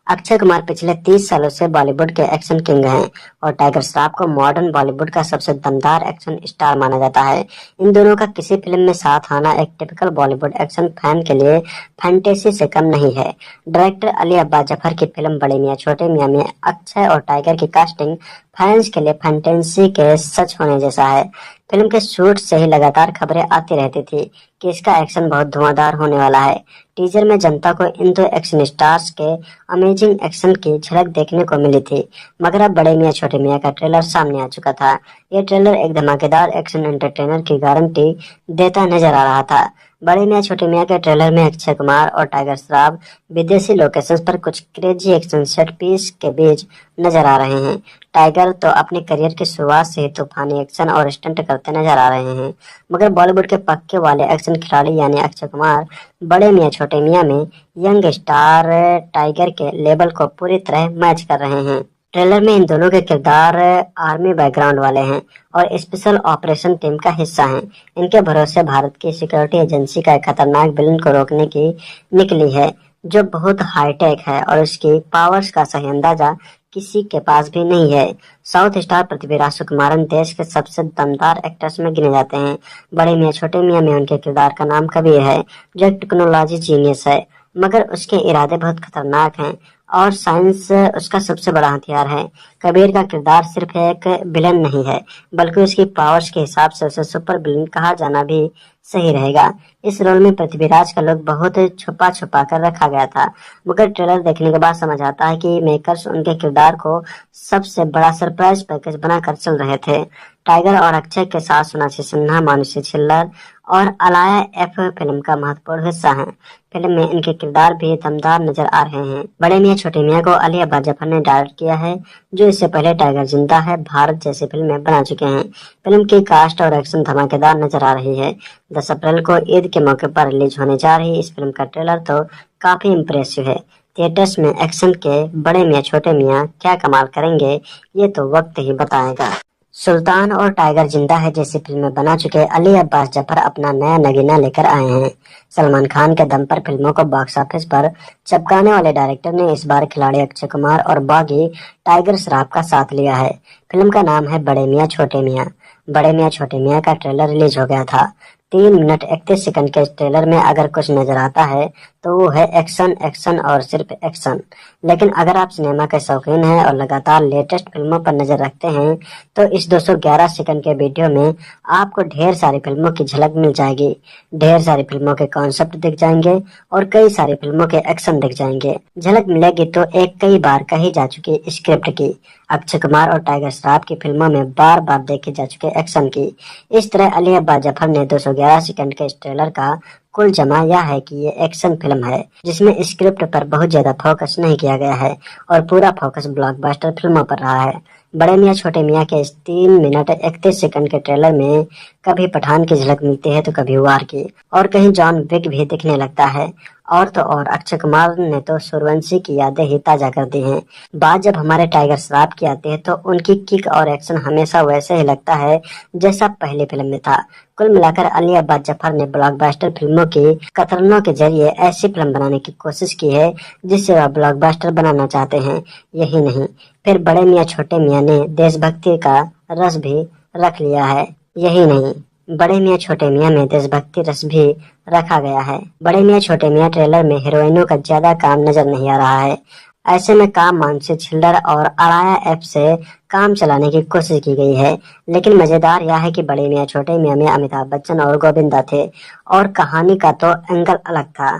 अक्षय कुमार पिछले 30 सालों से बॉलीवुड के एक्शन किंग हैं और टाइगर श्रॉफ को मॉडर्न बॉलीवुड का सबसे दमदार एक्शन स्टार माना जाता है। इन दोनों का किसी फिल्म में साथ आना एक टिपिकल बॉलीवुड एक्शन फैन के लिए फैंटेसी से कम नहीं है। डायरेक्टर अली अब्बास जफर की फिल्म बड़े मियाँ छोटे मियाँ में अक्षय और टाइगर की कास्टिंग फैंस के लिए फैंटेसी के सच होने जैसा है। फिल्म के शूट से ही लगातार खबरें आती रहती थी कि इसका एक्शन बहुत धुआंधार होने वाला है। टीजर में जनता को इन दो एक्शन स्टार्स के अमेजिंग एक्शन की झलक देखने को मिली थी, मगर अब बड़े मियां छोटे मियां का ट्रेलर सामने आ चुका था। यह ट्रेलर एक धमाकेदार एक्शन एंटरटेनर की गारंटी देता नजर आ रहा था। बड़े मियां छोटे मियां के ट्रेलर में अक्षय कुमार और टाइगर श्रॉफ विदेशी लोकेशंस पर कुछ क्रेजी एक्शन सेट पीस के बीच नजर आ रहे हैं। टाइगर तो अपने करियर की शुरुआत से ही तूफानी एक्शन और स्टंट करते नजर आ रहे हैं, मगर बॉलीवुड के पक्के वाले एक्शन खिलाड़ी यानी अक्षय कुमार बड़े मियां छोटे मियां में यंग स्टार टाइगर के लेवल को पूरी तरह मैच कर रहे हैं। ट्रेलर में इन दोनों के किरदार आर्मी बैकग्राउंड वाले हैं और स्पेशल ऑपरेशन टीम का हिस्सा हैं। इनके भरोसे भारत की सिक्योरिटी एजेंसी का एक खतरनाक विलन को रोकने की निकली है, जो बहुत हाईटेक है और उसकी पावर्स का सही अंदाजा किसी के पास भी नहीं है। साउथ स्टार पृथ्वीराज सुकुमारन देश के सबसे दमदार एक्टर्स में गिने जाते हैं। बड़े मियां छोटे मियां में उनके किरदार का नाम कबीर है, जो एक टेक्नोलॉजी जीनियस है, मगर उसके इरादे बहुत खतरनाक हैं और साइंस उसका सबसे बड़ा हथियार है। कबीर का किरदार सिर्फ एक विलन नहीं है, बल्कि उसकी पावर्स के हिसाब से उसे सुपर विलन कहा जाना भी सही रहेगा। इस रोल में पृथ्वीराज का लुक बहुत छुपा छुपा कर रखा गया था, मगर ट्रेलर देखने के बाद समझ आता है कि मेकर्स उनके किरदार को सबसे बड़ा सरप्राइज पैकेज बनाकर चल रहे थे। टाइगर और अक्षय के साथ सोनाक्षी सिन्हा, मानुषी छिल्लर और अलाया एफ फिल्म का महत्वपूर्ण हिस्सा हैं। फिल्म में इनके किरदार भी दमदार नजर आ रहे हैं। बड़े मियां छोटे मियां को अली अब्बास जफर ने डायरेक्ट किया है, जो इससे पहले टाइगर जिंदा है, भारत जैसी फिल्में बना चुके हैं। फिल्म की कास्ट और एक्शन धमाकेदार नजर आ रही है। 10 अप्रैल को ईद के मौके पर रिलीज होने जा रही इस फिल्म का ट्रेलर तो काफी इम्प्रेसिव है। थिएटर्स में एक्शन के बड़े मियां छोटे मियां क्या कमाल करेंगे, ये तो वक्त ही बताएगा। सुल्तान और टाइगर जिंदा है जैसी फिल्में बना चुके अली अब्बास जफर अपना नया नगीना लेकर आए हैं। सलमान खान के दम पर फिल्मों को बॉक्स ऑफिस पर चपकाने वाले डायरेक्टर ने इस बार खिलाड़ी अक्षय कुमार और बागी टाइगर श्रॉफ का साथ लिया है। फिल्म का नाम है बड़े मियां छोटे मियां। बड़े मियां छोटे मियां का ट्रेलर रिलीज हो गया था। 3 मिनट 31 सेकंड के इस ट्रेलर में अगर कुछ नजर आता है तो वो है एक्शन, एक्शन और सिर्फ एक्शन। लेकिन अगर आप सिनेमा के शौकीन हैं और लगातार लेटेस्ट फिल्मों पर नजर रखते हैं तो इस 211 सेकंड के वीडियो में आपको ढेर सारी फिल्मों की झलक मिल जाएगी। ढेर सारी फिल्मों के कॉन्सेप्ट दिख जाएंगे और कई सारी फिल्मों के एक्शन दिख जाएंगे। झलक मिलेगी तो एक कई बार कही जा चुकी स्क्रिप्ट की, अक्षय कुमार और टाइगर श्रॉफ की फिल्मों में बार बार देखे जा चुके एक्शन की। इस तरह अली अब्बास जफर ने 211 सेकंड के इस ट्रेलर का कुल जमा यह है कि ये एक्शन फिल्म है जिसमें स्क्रिप्ट पर बहुत ज्यादा फोकस नहीं किया गया है और पूरा फोकस ब्लॉकबस्टर फिल्मों पर रहा है। बड़े मियां छोटे मियां के इस 3 मिनट 31 सेकंड के ट्रेलर में कभी पठान की झलक मिलती है तो कभी वार की, और कहीं जॉन विक भी दिखने लगता है। और तो और अक्षय कुमार ने तो सूर्यवंशी की यादें ही ताजा कर दी हैं। बात जब हमारे टाइगर श्रॉफ की आती है तो उनकी किक और एक्शन हमेशा वैसे ही लगता है जैसा पहली फिल्म में था। कुल मिलाकर अली अब्बास जफर ने ब्लॉकबस्टर फिल्मों की कतरनों के जरिए ऐसी फिल्म बनाने की कोशिश की है जिससे वह ब्लॉकबस्टर बनाना चाहते हैं। यही नहीं, फिर बड़े मियां छोटे मियां ने देशभक्ति का रस भी रख लिया है। यही नहीं, बड़े मियां छोटे मियां में देशभक्ति रस भी रखा गया है। बड़े मियां छोटे मियां ट्रेलर में हीरोइनों का ज्यादा काम नजर नहीं आ रहा है। ऐसे में काम मानसी छिल्लर और अराया ऐप से काम चलाने की कोशिश की गई है। लेकिन मजेदार यह है कि बड़े मियां छोटे मियां में अमिताभ बच्चन और गोविंदा थे और कहानी का तो एंगल अलग था।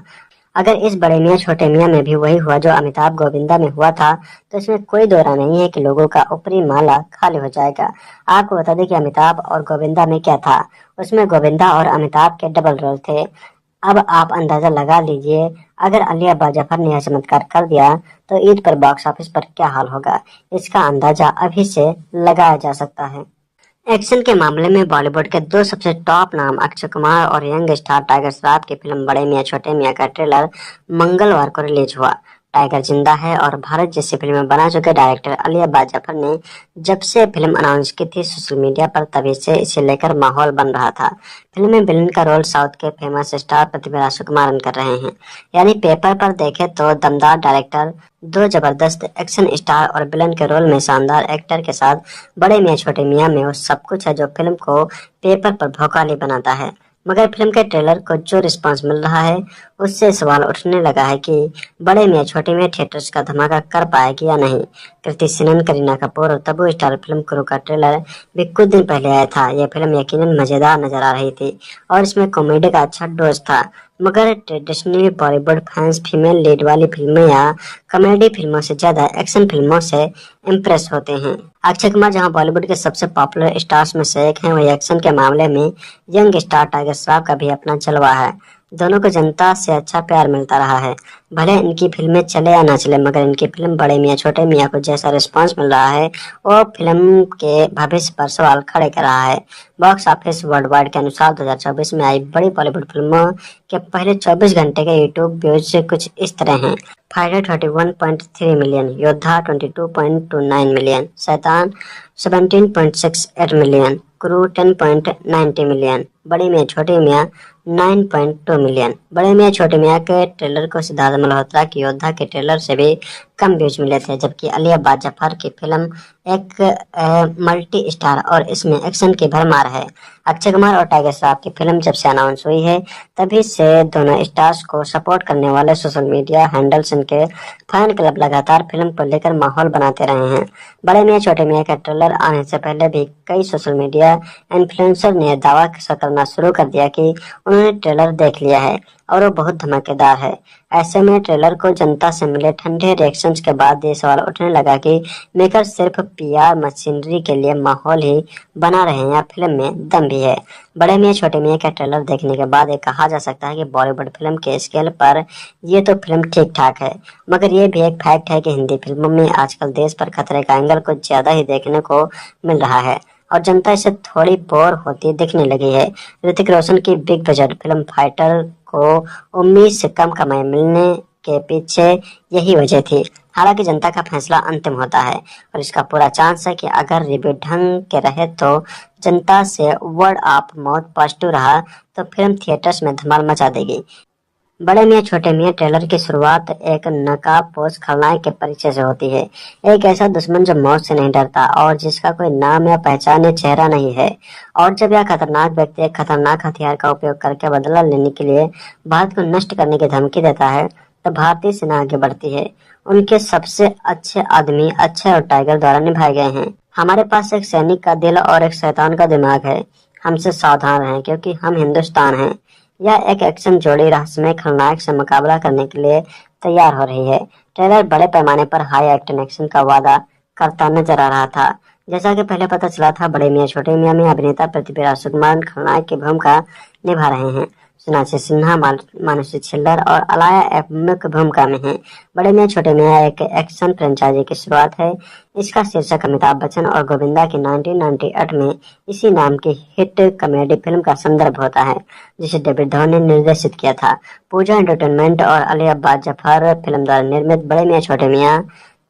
अगर इस बड़े मियां छोटे मियां में भी वही हुआ जो अमिताभ गोविंदा में हुआ था तो इसमें कोई दो राय नहीं है कि लोगों का ऊपरी माला खाली हो जाएगा। आपको बता दें कि अमिताभ और गोविंदा में क्या था। उसमें गोविंदा और अमिताभ के डबल रोल थे। अब आप अंदाजा लगा लीजिए, अगर अली अब्बास जफर ने यह चमत्कार कर दिया तो ईद पर बॉक्स ऑफिस पर क्या हाल होगा, इसका अंदाजा अभी से लगाया जा सकता है। एक्शन के मामले में बॉलीवुड के 2 सबसे टॉप नाम अक्षय कुमार और यंग स्टार टाइगर श्रॉफ की फिल्म बड़े मियां छोटे मियां का ट्रेलर मंगलवार को रिलीज हुआ। टाइगर जिंदा है और भारत जैसी फिल्में बना चुके डायरेक्टर अली अब्बास जफर ने जब से फिल्म अनाउंस की थी सोशल मीडिया पर तभी से इसे लेकर माहौल बन रहा था। फिल्म में विलन का रोल साउथ के फेमस स्टार पृथ्वीराज सुकुमारन कर रहे हैं। यानी पेपर पर देखे तो दमदार डायरेक्टर, 2 जबरदस्त एक्शन स्टार और विलन के रोल में शानदार एक्टर के साथ बड़े मियां छोटे मियां में वो सब कुछ है जो फिल्म को पेपर पर भौकाली बनाता है। मगर फिल्म के ट्रेलर को जो रिस्पांस मिल रहा है उससे सवाल उठने लगा है कि बड़े मियां छोटे मियां थिएटर्स का धमाका कर पाएगी या नहीं। कृति सेनन, करीना कपूर और तब्बू स्टार फिल्म क्रू का ट्रेलर भी कुछ दिन पहले आया था। यह फिल्म यकीनन मजेदार नजर आ रही थी और इसमें कॉमेडी का अच्छा डोज था, मगर traditionally Bollywood fans female lead वाली फिल्में या कॉमेडी फिल्मों से ज्यादा एक्शन फिल्मों से इम्प्रेस होते हैं। अक्षय कुमार जहां बॉलीवुड के सबसे पॉपुलर स्टार्स में से एक हैं, वहीं एक्शन के मामले में यंग स्टार टाइगर श्रॉफ का भी अपना जलवा है। दोनों को जनता से अच्छा प्यार मिलता रहा है। भले इनकी फिल्में चले या ना चले, मगर इनकी फिल्म बड़े मियां छोटे मियां को जैसा रिस्पांस मिल रहा है वो फिल्म के भविष्य पर सवाल खड़े कर रहा है। बॉक्स ऑफिस वर्ल्ड वाइड के अनुसार 2024 में आई बड़ी बॉलीवुड फिल्मों के पहले 24 घंटे के यूट्यूब व्यूज कुछ इस तरह हैं। फाइटर 31.3 मिलियन, योद्धा 22.29 मिलियन, शैतान 17.68 मिलियन, क्रू 10.90 मिलियन, बड़े मियां छोटे मियां 9.2 मिलियन। बड़े मियां छोटे मियां के ट्रेलर को सिद्धार्थ मल्होत्रा की योद्धा के ट्रेलर से भी कम व्यूज मिले थे, जबकि अली अब्बास जफर की फिल्म एक मल्टी स्टार और इसमें एक्शन की भरमार है। अक्षय कुमार और टाइगर श्रॉफ की फिल्म जब से अनाउंस हुई है तभी से दोनों स्टार्स को सपोर्ट करने वाले सोशल मीडिया हैंडल्स इनके फैन क्लब लगातार फिल्म को लेकर माहौल बनाते रहे हैं। बड़े मियां छोटे मियां का ट्रेलर आने से पहले भी कई सोशल मीडिया इन्फ्लुएंसर ने दावा करना शुरू कर दिया कि उन्होंने ट्रेलर देख लिया है और वो बहुत धमाकेदार है। ऐसे में ट्रेलर को जनता से मिले ठंडे रिएक्शंस के बाद ये सवाल उठने लगा कि मेकर सिर्फ पीआर मशीनरी के लिए माहौल ही बना रहे हैं या फिल्म में दम भी है। बड़े मियां छोटे मियां का ट्रेलर देखने के बाद ये कहा जा सकता है कि बॉलीवुड फिल्म के स्केल पर ये तो फिल्म ठीक ठाक है, मगर ये भी एक फैक्ट है कि हिंदी फिल्मों में आजकल देश पर खतरे का एंगल कुछ ज्यादा ही देखने को मिल रहा है और जनता इससे थोड़ी बोर होती दिखने लगी है। ऋतिक रोशन की बिग बजट फिल्म फाइटर को उम्मीद से कम कमाई मिलने के पीछे यही वजह थी। हालांकि जनता का फैसला अंतिम होता है और इसका पूरा चांस है कि अगर रिव्यू ढंग के रहे तो जनता से वर्ड ऑफ माउथ पॉजिटिव रहा तो फिल्म थिएटर्स में धमाल मचा देगी। बड़े मियां छोटे मियां ट्रेलर की शुरुआत एक नकाबपोश खलनायक के परिचय से होती है। एक ऐसा दुश्मन जो मौत से नहीं डरता और जिसका कोई नाम या पहचान या चेहरा नहीं है। और जब यह खतरनाक व्यक्ति एक खतरनाक हथियार का उपयोग करके बदला लेने के लिए भारत को नष्ट करने की धमकी देता है तो भारतीय सेना आगे बढ़ती है। उनके सबसे अच्छे आदमी अक्षय और टाइगर द्वारा निभाए गए हैं। हमारे पास एक सैनिक का दिल और एक शैतान का दिमाग है। हमसे सावधान रहें क्योंकि हम हिंदुस्तान हैं। यह एक एक्शन जोड़ी रहस्यमय खलनायक से मुकाबला करने के लिए तैयार हो रही है। ट्रेलर बड़े पैमाने पर हाई एक्शन एक्शन का वादा करता नजर आ रहा था। जैसा कि पहले पता चला था, बड़े मियां छोटे मियां में अभिनेता पृथ्वीराज सुकुमार खलनायक की भूमिका निभा रहे हैं। सोनाक्षी सिन्हा, मानुषी छिल्लर और अलाया एफ मुख्य भूमिका में हैं। बड़े मियां छोटे मियां एक एक्शन फ्रेंचाइजी की शुरुआत है। इसका शीर्षक अमिताभ बच्चन और गोविंदा की 1998 में इसी नाम की हिट कॉमेडी फिल्म का संदर्भ होता है, जिसे डेविड धवन ने निर्देशित किया था। पूजा एंटरटेनमेंट और अली अब्बास जफर फिल्म द्वारा निर्मित बड़े मियां छोटे मियां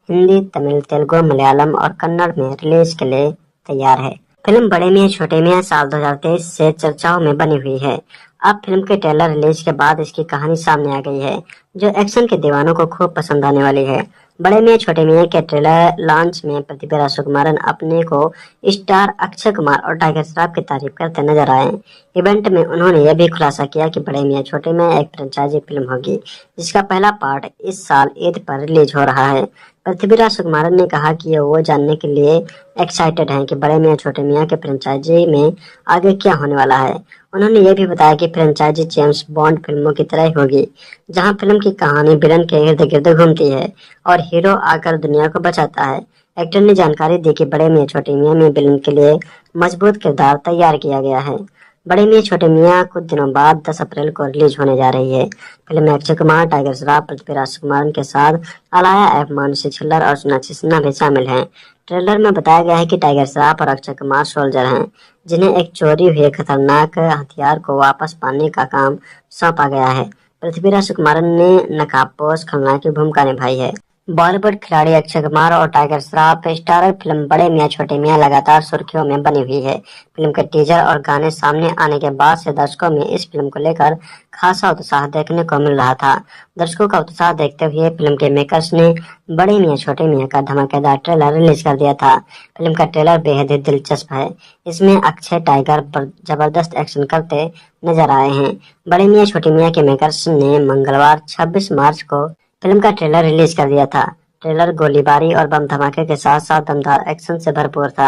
हिंदी, तमिल, तेलुगु, मलयालम और कन्नड़ में रिलीज के लिए तैयार है। फिल्म बड़े मियां छोटे मियां साल 2023 से चर्चाओं में बनी हुई है। अब फिल्म के ट्रेलर रिलीज के बाद इसकी कहानी सामने आ गई है, जो एक्शन के दीवानों को खूब पसंद आने वाली है। बड़े मियां छोटे मियां के ट्रेलर लॉन्च में पृथ्वीराज सुकुमारन अपने को स्टार अक्षय कुमार और टाइगर श्रॉफ की तारीफ करते नजर आए। इवेंट में उन्होंने यह भी खुलासा किया कि बड़े मियां छोटे मियां एक फ्रेंचाइजी फिल्म होगी, जिसका पहला पार्ट इस साल ईद पर रिलीज हो रहा है। पृथ्वीराज सुकुमारन ने कहा कि वो जानने के लिए एक्साइटेड हैं कि बड़े मियां छोटे मियां के फ्रेंचाइजी में आगे क्या होने वाला है। उन्होंने ये भी बताया कि फ्रेंचाइजी जेम्स बॉन्ड फिल्मों की तरह ही होगी, जहां फिल्म की कहानी विलन के इर्द गिर्द घूमती है और हीरो आकर दुनिया को बचाता है। एक्टर ने जानकारी दी कि बड़े मियां छोटे मियां में विलन के लिए मजबूत किरदार तैयार किया गया है। बड़े मियां छोटे मियां कुछ दिनों बाद 10 अप्रैल को रिलीज होने जा रही है। फिल्म में अक्षय कुमार, टाइगर श्रॉफ, पृथ्वीराज सुकुमारन के साथ अलाया एफ, मानुषी छिल्लर और सोनाक्षी सिन्हा भी शामिल हैं। ट्रेलर में बताया गया है कि टाइगर श्रॉफ और अक्षय कुमार सोल्जर हैं, जिन्हें एक चोरी हुए खतरनाक हथियार को वापस पाने का काम सौंपा गया है। पृथ्वीराज सुकुमारन ने नकाबपोश खलनायक की भूमिका निभाई है। बॉलीवुड खिलाड़ी अक्षय कुमार और टाइगर श्रॉफ स्टारर फिल्म बड़े मियां छोटे मियां लगातार सुर्खियों में बनी हुई है। फिल्म के टीजर और गाने सामने आने के बाद से दर्शकों में इस फिल्म को लेकर खासा उत्साह देखने को मिल रहा था। दर्शकों का उत्साह देखते हुए फिल्म के मेकर्स ने बड़े मियां छोटे मियां का धमाकेदार ट्रेलर रिलीज कर दिया था। फिल्म का ट्रेलर बेहद ही दिलचस्प है। इसमें अक्षय टाइगर पर जबरदस्त एक्शन करते नजर आए हैं। बड़े मियां छोटे मियां के मेकर्स ने मंगलवार 26 मार्च को फिल्म का ट्रेलर रिलीज कर दिया था। ट्रेलर गोलीबारी और बम धमाके के साथ साथ दमदार एक्शन से भरपूर था।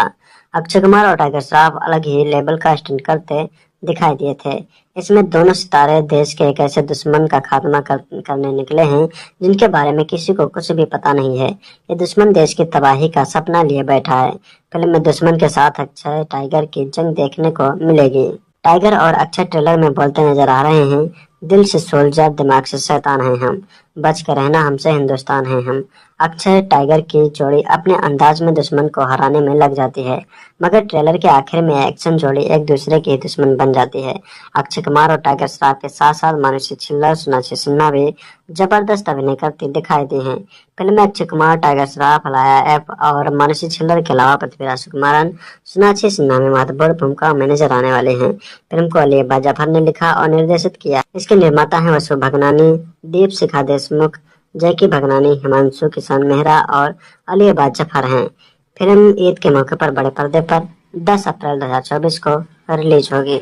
अक्षय कुमार और टाइगर श्रॉफ अलग ही लेवल का स्टंट करते दिखाई दिए थे। इसमें दोनों सितारे देश के एक ऐसे दुश्मन का खात्मा करने निकले हैं जिनके बारे में किसी को कुछ भी पता नहीं है। ये दुश्मन देश की तबाही का सपना लिए बैठा है। फिल्म में दुश्मन के साथ अक्षय टाइगर की जंग देखने को मिलेगी। टाइगर और अक्षय ट्रेलर में बोलते नजर आ रहे हैं, दिल से सोल्जर, दिमाग से शैतान हैं हम, बच कर रहना हमसे हिंदुस्तान है हम। अक्षय टाइगर की जोड़ी अपने अंदाज में दुश्मन को हराने में लग जाती है, मगर ट्रेलर के आखिर में एक्शन जोड़ी एक दूसरे की दुश्मन बन जाती है। अक्षय कुमार और टाइगर श्रॉफ के साथ साथ मानुषी छिल्लर, सोनाक्षी सिन्हा भी जबरदस्त अभिनय करती दिखाई दी हैं। फिल्म में अक्षय कुमार, टाइगर श्रॉफ, अलाया एफ और मानुषी छिल्लर के अलावा पृथ्वीराज सुकुमारन, सोनाक्षी सिन्हा में महत्वपूर्ण भूमिका में नजर आने वाले हैं। फिल्म को अली अब्बास जफर ने लिखा और निर्देशित किया। इसके निर्माता हैं वसु भगनानी, दीप शिखा देशमुख, जैकी भगनानी, हिमांशु किशन मेहरा और अली अब्बास जफर हैं। फिल्म ईद के मौके पर बड़े पर्दे पर 10 अप्रैल 2024 को रिलीज होगी।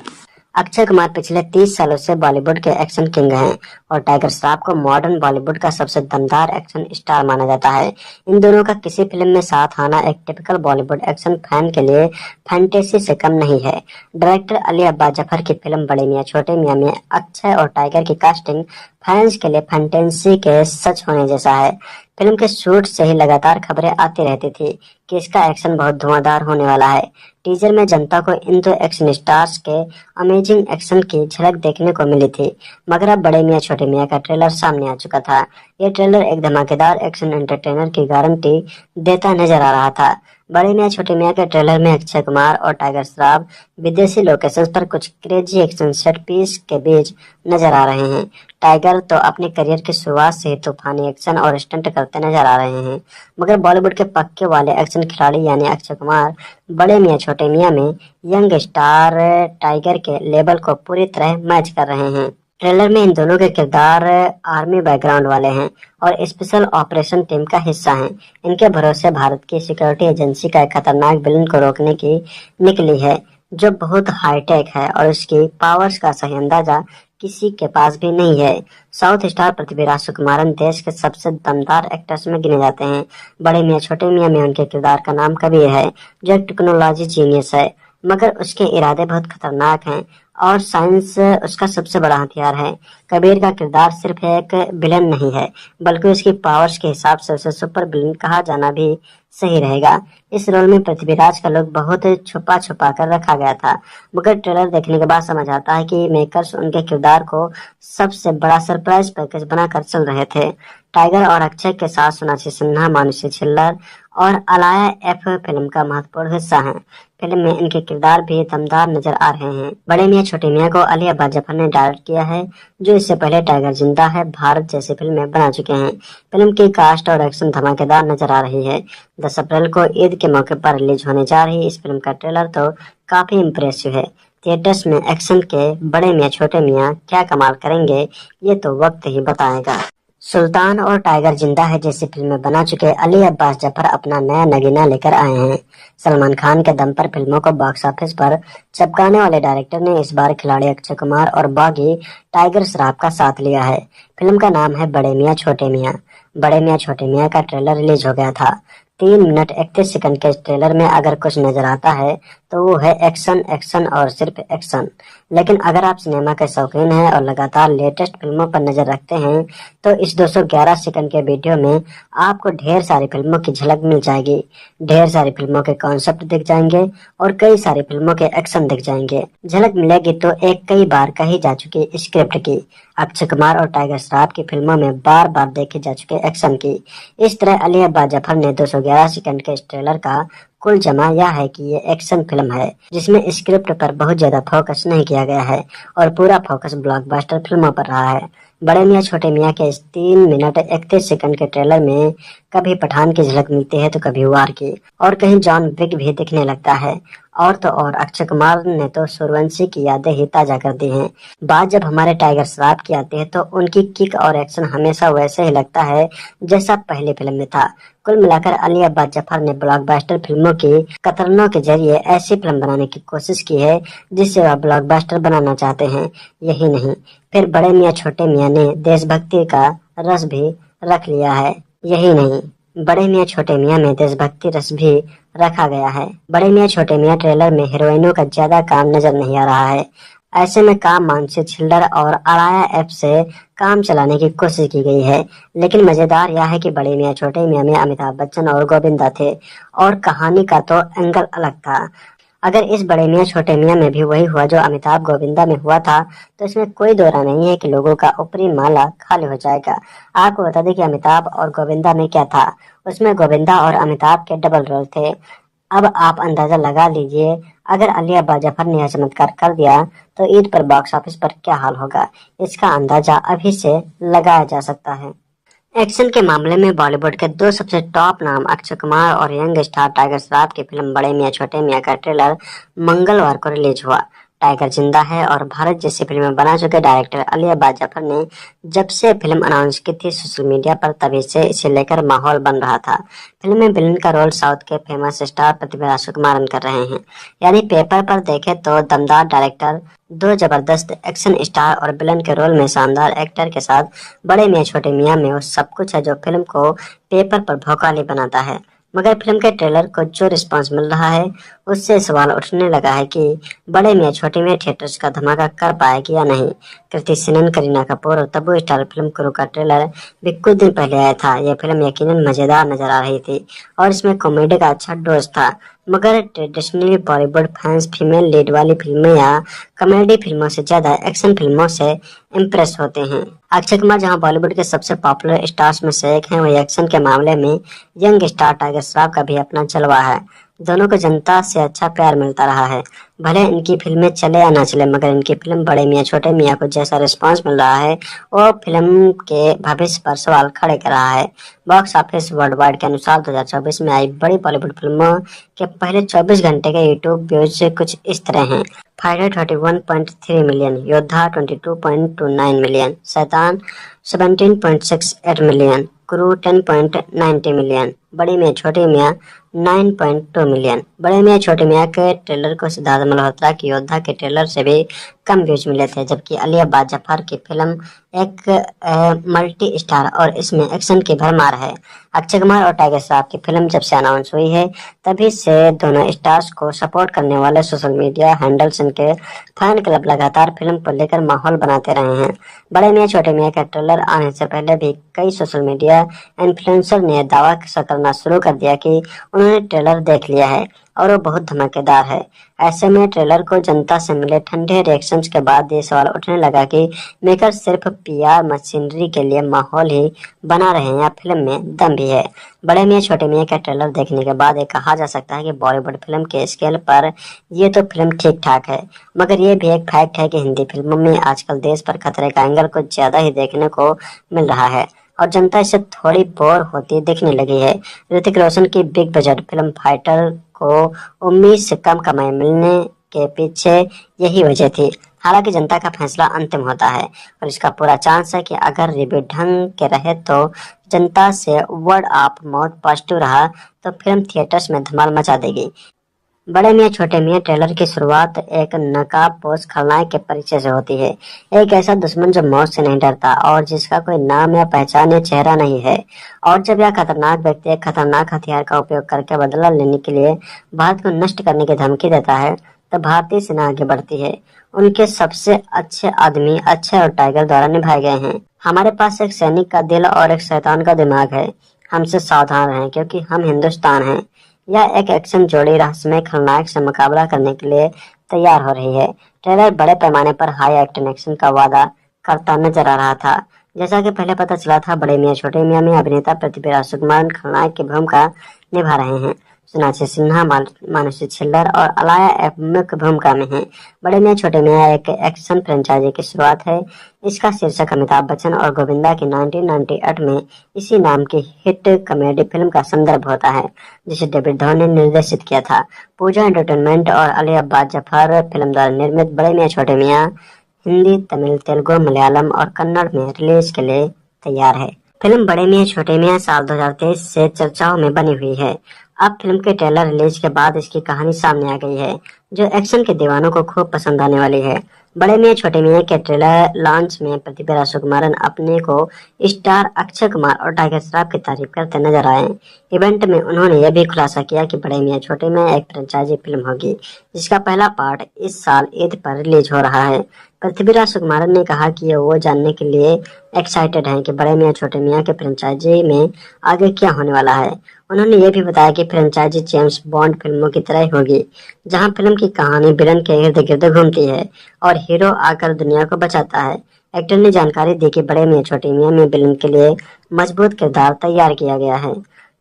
अक्षय कुमार पिछले 30 सालों से बॉलीवुड के एक्शन किंग हैं और टाइगर श्रॉफ को मॉडर्न बॉलीवुड का सबसे दमदार एक्शन स्टार माना जाता है। इन दोनों का किसी फिल्म में साथ आना एक टिपिकल बॉलीवुड एक्शन फैन के लिए फैंटेसी से कम नहीं है। डायरेक्टर अली अब्बास जफर की फिल्म बड़े मियां छोटे मियां में अक्षय और टाइगर की कास्टिंग फैंस के लिए फैंटेसी के सच होने जैसा है। फिल्म के शूट से ही लगातार खबरें आती रहती थी कि इसका एक्शन बहुत धुआंधार होने वाला है। टीजर में जनता को इन दो एक्शन स्टार्स के अमेजिंग एक्शन की झलक देखने को मिली थी, मगर अब बड़े मियां छोटे मियां का ट्रेलर सामने आ चुका था। ये ट्रेलर एक धमाकेदार एक्शन एंटरटेनर की गारंटी देता नजर आ रहा था। बड़े मियां छोटे मियां के ट्रेलर में अक्षय कुमार और टाइगर श्रॉफ विदेशी लोकेशंस पर कुछ क्रेजी एक्शन सेट पीस के बीच नजर आ रहे हैं। टाइगर तो अपने करियर की शुरुआत से ही तूफानी एक्शन और स्टंट करते नजर आ रहे हैं, मगर बॉलीवुड के पक्के वाले एक्शन खिलाड़ी यानी अक्षय कुमार बड़े मियां छोटे मियां में यंग स्टार टाइगर के लेवल को पूरी तरह मैच कर रहे हैं। ट्रेलर में इन दोनों के किरदार आर्मी बैकग्राउंड वाले हैं और स्पेशल ऑपरेशन टीम का हिस्सा हैं। इनके भरोसे भारत की सिक्योरिटी एजेंसी का एक खतरनाक विलन को रोकने की निकली है, जो बहुत हाईटेक है और उसकी पावर्स का सही अंदाजा किसी के पास भी नहीं है। साउथ स्टार पृथ्वीराज सुकुमारन देश के सबसे दमदार एक्टर्स में गिने जाते हैं। बड़े मियां छोटे मियां में उनके किरदार का नाम कबीर है, जो एक टेक्नोलॉजी जीनियस है, मगर उसके इरादे बहुत खतरनाक हैं और साइंस उसका सबसे बड़ा हथियार है। कबीर का किरदार सिर्फ एक विलन नहीं है, बल्कि उसकी पावर्स के हिसाब से उसे सुपर विलन कहा जाना भी सही रहेगा। इस रोल में पृथ्वीराज का लुक बहुत छुपा छुपा कर रखा गया था, मगर ट्रेलर देखने के बाद समझ आता है कि मेकर्स उनके किरदार को सबसे बड़ा सरप्राइज पैकेज बनाकर चल रहे थे। टाइगर और अक्षय के साथ सोनाक्षी सिन्हा, मानुषी छिल्लर और अलाया एफ फिल्म का महत्वपूर्ण हिस्सा हैं। फिल्म में इनके किरदार भी दमदार नजर आ रहे हैं। बड़े मियां छोटे मियां को अली अब्बास जफर ने डायरेक्ट किया है, जो इससे पहले टाइगर जिंदा है, भारत जैसी फिल्में बना चुके हैं। फिल्म की कास्ट और एक्शन धमाकेदार नजर आ रही है। 10 अप्रैल को ईद के मौके पर रिलीज होने जा रही इस फिल्म का ट्रेलर तो काफी इम्प्रेसिव है। थिएटर्स में एक्शन के बड़े मियां छोटे मियां क्या कमाल करेंगे, ये तो वक्त ही बताएगा। सुल्तान और टाइगर जिंदा है जैसी फिल्में बना चुके अली अब्बास जफर अपना नया नगीना लेकर आए हैं। सलमान खान के दम पर फिल्मों को बॉक्स ऑफिस पर चपकाने वाले डायरेक्टर ने इस बार खिलाड़ी अक्षय कुमार और बागी टाइगर श्रॉफ का साथ लिया है। फिल्म का नाम है बड़े मियां छोटे मियां। बड़े मियां छोटे मियां का ट्रेलर रिलीज हो गया था। 3 मिनट 31 सेकंड के इस ट्रेलर में अगर कुछ नजर आता है तो वो है एक्शन, एक्शन और सिर्फ एक्शन। लेकिन अगर आप सिनेमा के शौकीन हैं और लगातार लेटेस्ट फिल्मों पर नजर रखते हैं तो इस 211 सेकंड के वीडियो में आपको ढेर सारी फिल्मों की झलक मिल जाएगी। ढेर सारी फिल्मों के कॉन्सेप्ट दिख जाएंगे और कई सारी फिल्मों के एक्शन दिख जाएंगे। झलक मिलेगी तो एक कई बार कही जा चुकी स्क्रिप्ट की, अक्षय कुमार और टाइगर श्रॉफ की फिल्मों में बार बार देखे जा चुके एक्शन की। इस तरह अली अब्बास जफर ने 211 सेकंड के इस ट्रेलर का कुल जमा यह है कि ये एक्शन फिल्म है जिसमें स्क्रिप्ट पर बहुत ज्यादा फोकस नहीं किया गया है और पूरा फोकस ब्लॉकबस्टर फिल्मों पर रहा है। बड़े मियाँ छोटे मियाँ के इस 3 मिनट 31 सेकंड के ट्रेलर में कभी पठान की झलक मिलती है तो कभी वार की, और कहीं जॉन विक भी दिखने लगता है। और तो और अक्षय कुमार ने तो सूर्यवंशी की यादें ही ताजा कर दी हैं। बात जब हमारे टाइगर श्रॉफ की आती है तो उनकी किक और एक्शन हमेशा वैसे ही लगता है जैसा पहले फिल्म में था। कुल मिलाकर अली अब्बास जफर ने ब्लॉकबस्टर फिल्मों की कतरनों के जरिए ऐसी फिल्म बनाने की कोशिश की है जिससे वह ब्लॉकबस्टर बनाना चाहते हैं। यही नहीं, फिर बड़े मियाँ छोटे मियाँ ने देशभक्ति का रस भी रख लिया है। यही नहीं, बड़े मियाँ छोटे मियाँ में देशभक्ति रस भी रखा गया है। बड़े मियाँ छोटे मियाँ ट्रेलर में हीरोइनों का ज्यादा काम नजर नहीं आ रहा है। ऐसे में काम मानसी छिल्लर और आराया ऐप से काम चलाने की कोशिश की गई है। लेकिन मजेदार यह है कि बड़े मियाँ छोटे मियाँ में अमिताभ बच्चन और गोविंदा थे और कहानी का तो एंगल अलग था। अगर इस बड़े मियाँ छोटे मियाँ में भी वही हुआ जो अमिताभ गोविंदा में हुआ था तो इसमें कोई दो राय नहीं है कि लोगों का ऊपरी माला खाली हो जाएगा। आपको बता दें कि अमिताभ और गोविंदा में क्या था। उसमें गोविंदा और अमिताभ के डबल रोल थे। अब आप अंदाजा लगा लीजिए, अगर अली अब्बास जफर ने यह चमत्कार कर दिया तो ईद पर बॉक्स ऑफिस पर क्या हाल होगा, इसका अंदाजा अभी से लगाया जा सकता है। एक्शन के मामले में बॉलीवुड के दो सबसे टॉप नाम अक्षय कुमार और यंग स्टार टाइगर श्रॉफ की फिल्म बड़े मियाँ छोटे मियाँ का ट्रेलर मंगलवार को रिलीज हुआ। टाइगर जिंदा है और भारत जैसी फिल्में बना चुके डायरेक्टर अली अब्बास जफर ने जब से फिल्म अनाउंस की थी सोशल मीडिया पर तभी से इसे लेकर माहौल बन रहा था। फिल्म में विलन का रोल साउथ के फेमस स्टार पृथ्वीराज सुकुमारन कर रहे हैं। यानी पेपर पर देखे तो दमदार डायरेक्टर दो जबरदस्त एक्शन स्टार और विलन के रोल में शानदार एक्टर के साथ बड़े मियाँ छोटे मियाँ में वो सब कुछ है जो फिल्म को पेपर पर भौकाली बनाता है। मगर फिल्म के ट्रेलर को जो रिस्पांस मिल रहा है उससे सवाल उठने लगा है कि बड़े मियाँ छोटे मियाँ थिएटर्स का धमाका कर पाएगी या नहीं। कृति सेनन, करीना कपूर और तब्बू स्टार फिल्म क्रू का ट्रेलर भी कुछ दिन पहले आया था। यह फिल्म यकीनन मजेदार नजर आ रही थी और इसमें कॉमेडी का अच्छा डोज था। मगर traditionally Bollywood fans female lead वाली फिल्में या कॉमेडी फिल्मों से ज्यादा एक्शन फिल्मों से इम्प्रेस होते हैं। अक्षय कुमार जहां बॉलीवुड के सबसे पॉपुलर स्टार्स में से एक हैं, वही एक्शन के मामले में यंग स्टार टाइगर श्रॉफ का भी अपना जलवा है। दोनों को जनता से अच्छा प्यार मिलता रहा है। भले इनकी फिल्में चले या ना चले, मगर इनकी फिल्म बड़े मियाँ छोटे मियाँ को जैसा रिस्पांस मिल रहा है वो फिल्म के भविष्य पर सवाल खड़े कर रहा है। बॉक्स ऑफिस वर्ल्ड वाइड के अनुसार 2024 में आई बड़ी बॉलीवुड फिल्मों के पहले 24 घंटे के यूट्यूब व्यूज कुछ इस तरह हैं। फाइटर 31.3 मिलियन, योद्धा 22.29 मिलियन, शैतान 17.68 मिलियन, क्रू 10.90 मिलियन, बड़े मियाँ छोटे मियाँ 9.2 मिलियन। बड़े मियाँ छोटे मियाँ के ट्रेलर को सिद्धार्थ मल्होत्रा की योद्धा के ट्रेलर से भी कम व्यूज मिले थे, जबकि अली अब्बास जफर की फिल्म एक मल्टी स्टार और इसमें एक्शन की भरमार है। अक्षय कुमार और टाइगर श्रॉफ की फिल्म जब से अनाउंस हुई है तभी से दोनों स्टार्स को सपोर्ट करने वाले सोशल मीडिया हैंडल्स इनके फैन क्लब लगातार फिल्म को लेकर माहौल बनाते रहे हैं। बड़े मियाँ छोटे मियाँ का ट्रेलर आने से पहले भी कई सोशल मीडिया इन्फ्लुएंसर ने दावा करना शुरू कर दिया कि उन्होंने ट्रेलर देख लिया है और वो बहुत धमाकेदार है। ऐसे में ट्रेलर को जनता से मिले ठंडे रिएक्शंस के बाद ये सवाल उठने लगा कि मेकर सिर्फ पीआर मशीनरी के लिए माहौल ही बना रहे हैं या फिल्म में दम भी है। बड़े मियाँ छोटे मियाँ का ट्रेलर देखने के बाद ये कहा जा सकता है कि बॉलीवुड फिल्म के स्केल पर ये तो फिल्म ठीक ठाक है, मगर ये भी एक फैक्ट है कि हिंदी फिल्मों में आजकल देश पर खतरे का एंगल कुछ ज्यादा ही देखने को मिल रहा है और जनता इससे थोड़ी बोर होती दिखने लगी है। ऋतिक रोशन की बिग बजट फिल्म फाइटर को उम्मीद से कम कमाई मिलने के पीछे यही वजह थी। हालांकि जनता का फैसला अंतिम होता है और इसका पूरा चांस है कि अगर रिव्यू ढंग के रहे तो जनता से वर्ड ऑफ माउथ पॉजिटिव रहा तो फिल्म थिएटर्स में धमाल मचा देगी। बड़े मियाँ छोटे मियाँ ट्रेलर की शुरुआत एक नकाबपोश खलनायक के परिचय से होती है। एक ऐसा दुश्मन जो मौत से नहीं डरता और जिसका कोई नाम या पहचान या चेहरा नहीं है। और जब यह खतरनाक व्यक्ति एक खतरनाक हथियार का उपयोग करके बदला लेने के लिए भारत को नष्ट करने की धमकी देता है तो भारतीय सेना आगे बढ़ती है। उनके सबसे अच्छे आदमी अक्षय और टाइगर द्वारा निभाए गए हैं। हमारे पास एक सैनिक का दिल और एक शैतान का दिमाग है। हमसे सावधान रहें क्योंकि हम हिंदुस्तान हैं। यह एक एक्शन जोड़ी रहस्यमय खलनायक से मुकाबला करने के लिए तैयार हो रही है। ट्रेलर बड़े पैमाने पर हाई एक्शन एक्शन का वादा करता नजर आ रहा था। जैसा कि पहले पता चला था, बड़े मियाँ छोटे मियाँ में अभिनेता पृथ्वीराज सुकुमारन खलनायक की भूमिका निभा रहे हैं, सोनाक्षी सिन्हा, मानुषी छिल्लर और अलाया एफ मुख्य भूमिका में हैं। बड़े मियां छोटे मियां एक एक्शन फ्रेंचाइजी की शुरुआत है। इसका शीर्षक अमिताभ बच्चन और गोविंदा की 1998 में इसी नाम की हिट कॉमेडी फिल्म का संदर्भ होता है, जिसे डेविड धवन ने निर्देशित किया था। पूजा एंटरटेनमेंट और अली अब्बास जफर फिल्म द्वारा निर्मित बड़े मियां छोटे मियां हिंदी, तमिल, तेलुगु, मलयालम और कन्नड़ में रिलीज के लिए तैयार है। फिल्म बड़े मियां छोटे मियां साल 2023 से चर्चाओं में बनी हुई है। अब फिल्म के ट्रेलर रिलीज के बाद इसकी कहानी सामने आ गई है, जो एक्शन के दीवानों को खूब पसंद आने वाली है। बड़े मियां छोटे मियां के ट्रेलर लॉन्च में पृथ्वीराज सुकुमारन अपने को स्टार अक्षय कुमार और टाइगर श्रॉफ की तारीफ करते नजर आए। इवेंट में उन्होंने यह भी खुलासा किया कि बड़े मियां छोटे मियां एक फ्रेंचाइजी फिल्म होगी, जिसका पहला पार्ट इस साल ईद पर रिलीज हो रहा है। पृथ्वीराज सुकुमारन ने कहा कि वो जानने के लिए एक्साइटेड हैं कि बड़े मियां छोटे मियां के फ्रेंचाइजी में आगे क्या होने वाला है। उन्होंने ये भी बताया कि फ्रेंचाइजी जेम्स बॉन्ड फिल्मों की तरह होगी, जहां फिल्म की कहानी विलन के इर्द गिर्द घूमती है और हीरो आकर दुनिया को बचाता है। एक्टर ने जानकारी दी कि बड़े मियां छोटे मियां में विलन के लिए मजबूत किरदार तैयार किया गया है।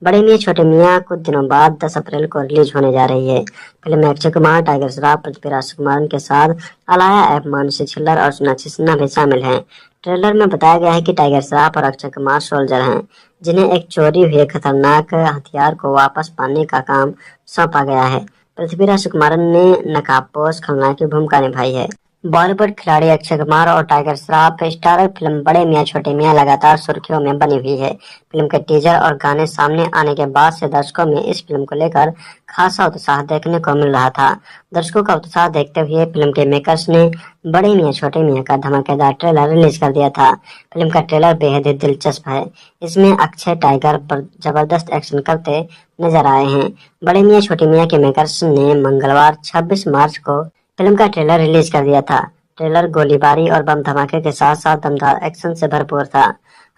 बड़े मियां छोटे मियां कुछ दिनों बाद 10 अप्रैल को रिलीज होने जा रही है। फिल्म में अक्षय कुमार, टाइगर श्रॉफ, पृथ्वीराज सुकुमारन के साथ अलाया एफ, मानुषी छिल्लर और सोनाक्षी सिन्हा भी शामिल हैं। ट्रेलर में बताया गया है कि टाइगर श्रॉफ और अक्षय कुमार सोल्जर हैं, जिन्हें एक चोरी हुए खतरनाक हथियार को वापस पाने का काम सौंपा गया है। पृथ्वीराज सुकुमारन ने नकाबपोश खलनायक की भूमिका निभाई है। बॉलीवुड खिलाड़ी अक्षय कुमार और टाइगर श्रॉफ स्टारर फिल्म बड़े मियां छोटे मियां लगातार सुर्खियों में बनी हुई है। फिल्म के टीजर और गाने सामने आने के बाद से दर्शकों में इस फिल्म को लेकर खासा उत्साह देखने को मिल रहा था। दर्शकों का उत्साह देखते हुए फिल्म के मेकर्स ने बड़े मियां छोटे मियां का धमाकेदार ट्रेलर रिलीज कर दिया था। फिल्म का ट्रेलर बेहद ही दिलचस्प है। इसमें अक्षय टाइगर पर जबरदस्त एक्शन करते नजर आए हैं। बड़े मियां छोटे मियां के मेकर्स ने मंगलवार 26 मार्च को फिल्म का ट्रेलर रिलीज कर दिया था। ट्रेलर गोलीबारी और बम धमाके के साथ साथ दमदार एक्शन से भरपूर था।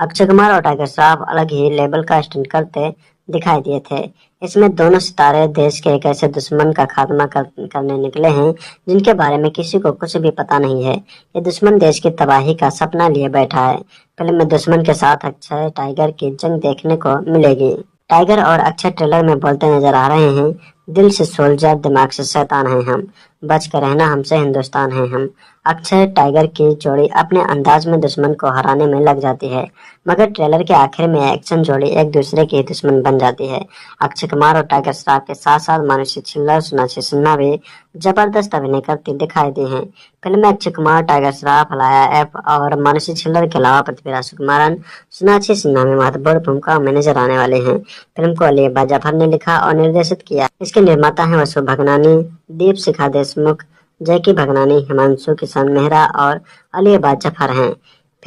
अक्षय कुमार और टाइगर श्रॉफ अलग ही लेवल का स्टंट करते दिखाई दिए थे। इसमें दोनों सितारे देश के एक ऐसे दुश्मन का खात्मा करने निकले हैं, जिनके बारे में किसी को कुछ भी पता नहीं है। ये दुश्मन देश की तबाही का सपना लिए बैठा है। फिल्म में दुश्मन के साथ अक्षय टाइगर की जंग देखने को मिलेगी। टाइगर और अक्षय ट्रेलर में बोलते नजर आ रहे हैं, दिल से सोल्जर, दिमाग से शैतान हैं हम, बच कर रहना हमसे हिंदुस्तान है हम। अक्षय टाइगर की जोड़ी अपने अंदाज में दुश्मन को हराने में लग जाती है, मगर ट्रेलर के आखिर में एक्शन जोड़ी एक दूसरे की दुश्मन बन जाती है। अक्षय कुमार और टाइगर श्रॉफ के साथ साथ मानुषी छिल्लर, सोनाक्षी सिन्हा भी जबरदस्त अभिनय करती दिखाई दी हैं। फिल्म में अक्षय कुमार, टाइगर श्रॉफ, अलाया एफ और मानुषी छिल्लर के अलावा पृथ्वीराज सुकुमारन, सोनाक्षी सिन्हा में महत्वपूर्ण भूमिका में नजर आने वाले हैं। फिल्म को अली अब्बास जफर ने लिखा और निर्देशित किया। इसके निर्माता हैं वसु भगनानी, दीप शिखा देशमुख, जैकी भगनानी, हिमांशु किशन मेहरा और अली अब्बास जफर हैं।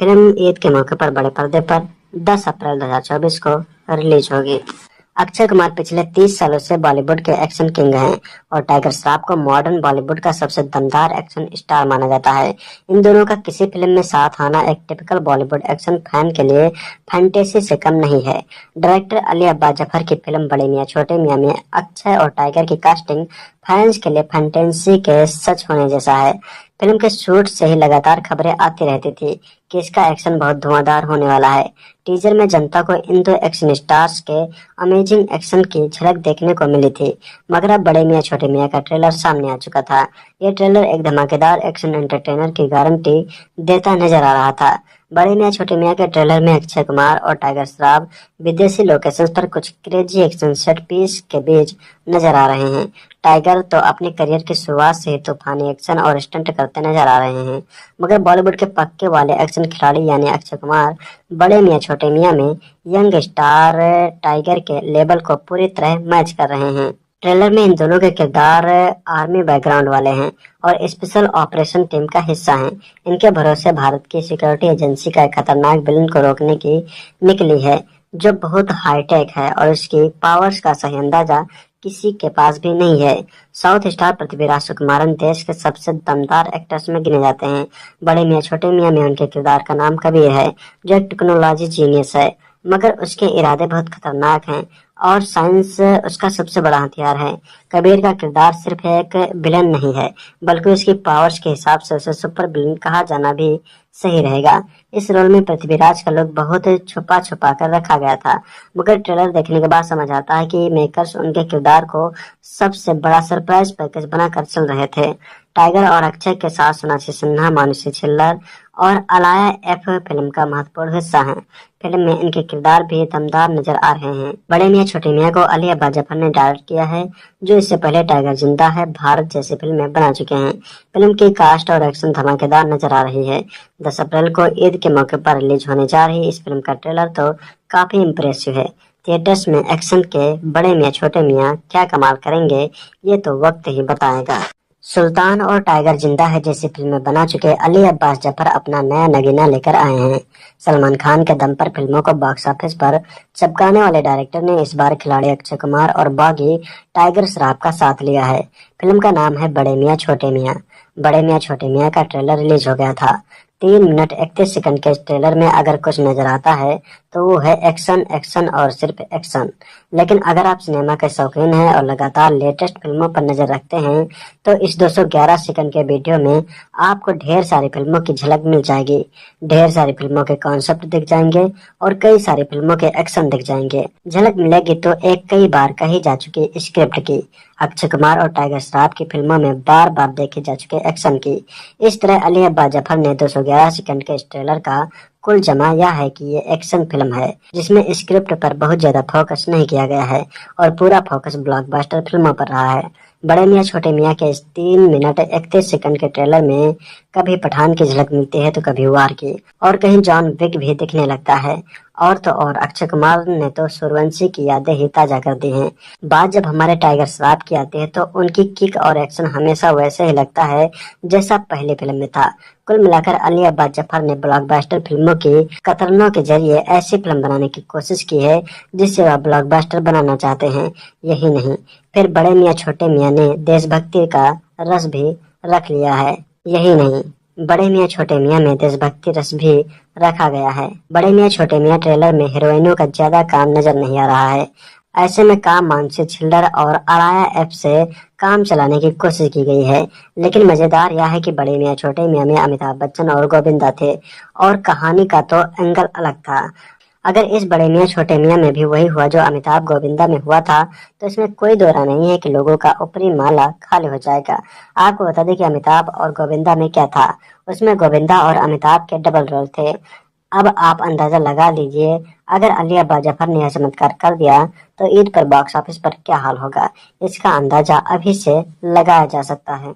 फिल्म ईद के मौके पर बड़े पर्दे पर 10 अप्रैल 2024 को रिलीज होगी। अक्षय कुमार पिछले 30 सालों से बॉलीवुड के एक्शन किंग हैं और टाइगर श्रॉफ को मॉडर्न बॉलीवुड का सबसे दमदार एक्शन स्टार माना जाता है। इन दोनों का किसी फिल्म में साथ आना एक टिपिकल बॉलीवुड एक्शन फैन के लिए फैंटेसी से कम नहीं है। डायरेक्टर अली अब्बास जफर की फिल्म बड़े मियां छोटे मियां में अक्षय और टाइगर की कास्टिंग फैंस के लिए फैंटेसी के सच होने जैसा है। फिल्म के शूट से ही लगातार खबरें आती रहती थी कि इसका एक्शन बहुत धुआंधार होने वाला है। टीजर में जनता को इन दो एक्शन स्टार्स के अमेजिंग एक्शन की झलक देखने को मिली थी, मगर अब बड़े मियां छोटे मियां का ट्रेलर सामने आ चुका था। ये ट्रेलर एक धमाकेदार एक्शन एंटरटेनर की गारंटी देता नजर आ रहा था। बड़े मियां छोटे मियां के ट्रेलर में अक्षय कुमार और टाइगर श्रॉफ विदेशी लोकेशंस पर कुछ क्रेजी एक्शन सेट पीस के बीच नजर आ रहे हैं। टाइगर तो अपने करियर की शुरुआत से ही तूफानी एक्शन और स्टंट करते नजर आ रहे हैं, मगर बॉलीवुड के पक्के वाले एक्शन खिलाड़ी यानी अक्षय कुमार बड़े मियां छोटे मियां में यंग स्टार टाइगर के लेवल को पूरी तरह मैच कर रहे हैं। ट्रेलर में इन दोनों के किरदार आर्मी बैकग्राउंड वाले हैं और स्पेशल ऑपरेशन टीम का हिस्सा हैं। इनके भरोसे भारत की सिक्योरिटी एजेंसी का एक खतरनाक विलन को रोकने की निकली है, जो बहुत हाईटेक है और उसकी पावर्स का सही अंदाजा किसी के पास भी नहीं है। साउथ स्टार पृथ्वीराज सुकुमारन देश के सबसे दमदार एक्टर्स में गिने जाते हैं। बड़े मियां छोटे मियां में उनके किरदार का नाम कबीर है, जो एक टेक्नोलॉजी जीनियस है, मगर उसके इरादे बहुत खतरनाक हैं और साइंस उसका सबसे बड़ा हथियार है। कबीर का किरदार सिर्फ एक विलन नहीं है, बल्कि उसकी पावर्स के हिसाब से उसे सुपर विलन कहा जाना भी सही रहेगा। इस रोल में पृथ्वीराज का लुक बहुत छुपा छुपा कर रखा गया था, मगर ट्रेलर देखने के बाद समझ आता है कि मेकर्स उनके किरदार को सबसे बड़ा सरप्राइज पैकेज बनाकर चल रहे थे। टाइगर और अक्षय के साथ सोनाक्षी सिन्हा, मानुषी छिल्लर और अलाया एफ फिल्म का महत्वपूर्ण हिस्सा हैं। फिल्म में इनके किरदार भी दमदार नजर आ रहे हैं। बड़े मियां छोटे मियां को अली अब्बास जफर ने डायरेक्ट किया है, जो इससे पहले टाइगर जिंदा है, भारत जैसी फिल्में बना चुके हैं। फिल्म की कास्ट और एक्शन धमाकेदार नजर आ रही है। 10 अप्रैल को ईद के मौके पर रिलीज होने जा रही इस फिल्म का ट्रेलर तो काफी इम्प्रेसिव है। थिएटर्स में एक्शन के बड़े मियां छोटे मियां क्या कमाल करेंगे, ये तो वक्त ही बताएगा। सुल्तान और टाइगर जिंदा है जैसी फिल्में बना चुके अली अब्बास जफर अपना नया नगीना लेकर आए हैं। सलमान खान के दम पर फिल्मों को बॉक्स ऑफिस पर चमकाने वाले डायरेक्टर ने इस बार खिलाड़ी अक्षय कुमार और बागी टाइगर श्रॉफ का साथ लिया है। फिल्म का नाम है बड़े मियां छोटे मियां। बड़े मियां छोटे मियां का ट्रेलर रिलीज हो गया था। 3 मिनट 31 सेकंड के ट्रेलर में अगर कुछ नजर आता है तो वो है एक्शन, एक्शन और सिर्फ एक्शन। लेकिन अगर आप सिनेमा के शौकीन हैं और लगातार लेटेस्ट फिल्मों पर नजर रखते हैं तो इस 211 सेकंड के वीडियो में आपको ढेर सारी फिल्मों की झलक मिल जाएगी। ढेर सारी फिल्मों के कॉन्सेप्ट दिख जाएंगे और कई सारी फिल्मों के एक्शन दिख जाएंगे। झलक मिलेगी तो एक कई बार कही जा चुकी स्क्रिप्ट की, अक्षय कुमार और टाइगर श्रॉफ की फिल्मों में बार बार देखे जा चुके एक्शन की। इस तरह अली अब्बास जफर ने 211 सेकंड के इस ट्रेलर का कुल जमा यह है कि ये एक्शन फिल्म है जिसमें स्क्रिप्ट पर बहुत ज्यादा फोकस नहीं किया गया है और पूरा फोकस ब्लॉकबस्टर फिल्मों पर रहा है। बड़े मियां छोटे मियां के इस 3 मिनट 31 सेकंड के ट्रेलर में कभी पठान की झलक मिलती है तो कभी वार की, और कहीं जॉन विक भी दिखने लगता है। और तो और अक्षय कुमार ने तो सूर्यवंशी की यादें ही ताजा कर दी हैं। बात जब हमारे टाइगर श्रॉफ की आती है तो उनकी किक और एक्शन हमेशा वैसे ही लगता है जैसा पहले फिल्म में था। कुल मिलाकर अली अब्बास जफर ने ब्लॉकबस्टर फिल्मों की कतरनों के जरिए ऐसी फिल्म बनाने की कोशिश की है जिससे वह ब्लॉकबस्टर बनाना चाहते हैं। यही नहीं, फिर बड़े मियां छोटे मियां ने देशभक्ति का रस भी रख लिया है। यही नहीं, बड़े मियां छोटे मियां में देशभक्ति रस भी रखा गया है। बड़े मियां छोटे मियां ट्रेलर में हीरोइनों का ज्यादा काम नजर नहीं आ रहा है। ऐसे में काम मानसी छिल्लर और अराया ऐप से काम चलाने की कोशिश की गई है। लेकिन मजेदार यह है कि बड़े मियां छोटे मियां में अमिताभ बच्चन और गोविंदा थे और कहानी का तो एंगल अलग था। अगर इस बड़े मियां छोटे मियां में भी वही हुआ जो अमिताभ गोविंदा में हुआ था तो इसमें कोई दो राय नहीं है कि लोगों का ऊपरी माला खाली हो जाएगा। आपको बता दें कि अमिताभ और गोविंदा में क्या था। उसमें गोविंदा और अमिताभ के डबल रोल थे। अब आप अंदाजा लगा लीजिए, अगर अली अब्बास जफर ने यह चमत्कार कर दिया तो ईद पर बॉक्स ऑफिस पर क्या हाल होगा, इसका अंदाजा अभी से लगाया जा सकता है।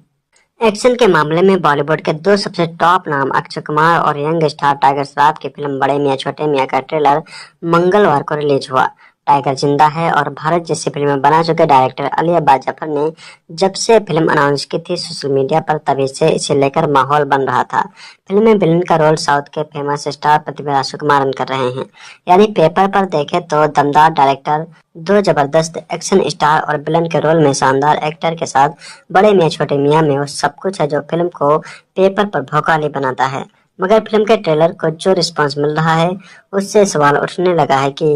एक्शन के मामले में बॉलीवुड के 2 सबसे टॉप नाम अक्षय कुमार और यंग स्टार टाइगर श्रॉफ की फिल्म बड़े मियां छोटे मियां का ट्रेलर मंगलवार को रिलीज हुआ। टाइगर जिंदा है और भारत जैसी फिल्में बना चुके डायरेक्टर अली अब्बास जफर ने जब से फिल्म अनाउंस की थी सोशल मीडिया पर, तभी से इसे लेकर माहौल बन रहा था। फिल्म में विलन का रोल साउथ के फेमस स्टार पृथ्वीराज सुकुमारन कर रहे हैं। यानी पेपर पर देखे तो दमदार डायरेक्टर 2 जबरदस्त एक्शन स्टार और विलन के रोल में शानदार एक्टर के साथ बड़े मियां छोटे मियां में वो सब कुछ है जो फिल्म को पेपर पर भौकाली बनाता है। मगर फिल्म के ट्रेलर को जो रिस्पांस मिल रहा है उससे सवाल उठने लगा है कि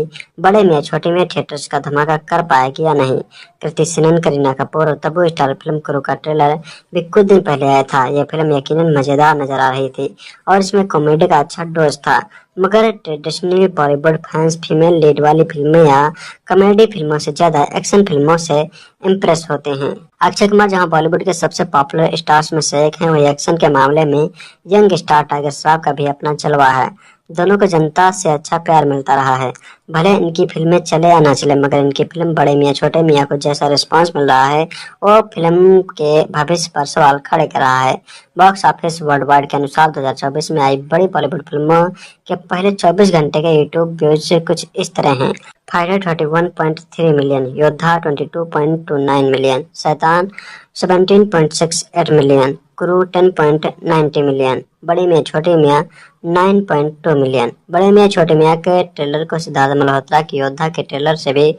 बड़े मियां छोटे मियां थिएटर्स का धमाका कर पाएगी या नहीं। कृति सेनन, करीना कपूर और तब्बू स्टार फिल्म क्रू का ट्रेलर भी कुछ दिन पहले आया था। यह फिल्म यकीनन मजेदार नजर आ रही थी और इसमें कॉमेडी का अच्छा डोज था। मगर traditionally Bollywood fans female lead वाली फिल्में या कॉमेडी फिल्मों से ज्यादा एक्शन फिल्मों से इम्प्रेस होते हैं। अक्षय कुमार जहां बॉलीवुड के सबसे पॉपुलर स्टार्स में से एक हैं, वही एक्शन के मामले में यंग स्टार टाइगर श्रॉफ का भी अपना जलवा है। दोनों को जनता से अच्छा प्यार मिलता रहा है। भले इनकी फिल्में चले या ना चले, मगर इनकी फिल्म बड़े मियां छोटे मियां को जैसा रिस्पांस मिल रहा है वो फिल्म के भविष्य पर सवाल खड़े कर रहा है। बॉक्स ऑफिस वर्ल्ड वाइड के अनुसार 2024 में आई बड़ी बॉलीवुड फिल्मों के पहले 24 घंटे के यूट्यूब व्यूज कुछ इस तरह हैं। फाइटर 31.3 मिलियन, योद्धा 22.29 मिलियन, शैतान 17.68 मिलियन, क्रू 10.90 मिलियन, बड़े मियां छोटे मियां 9.2 मिलियन। बड़े मियां छोटे मियां के ट्रेलर को सिद्धार्थ मल्होत्रा की योद्धा के ट्रेलर से भी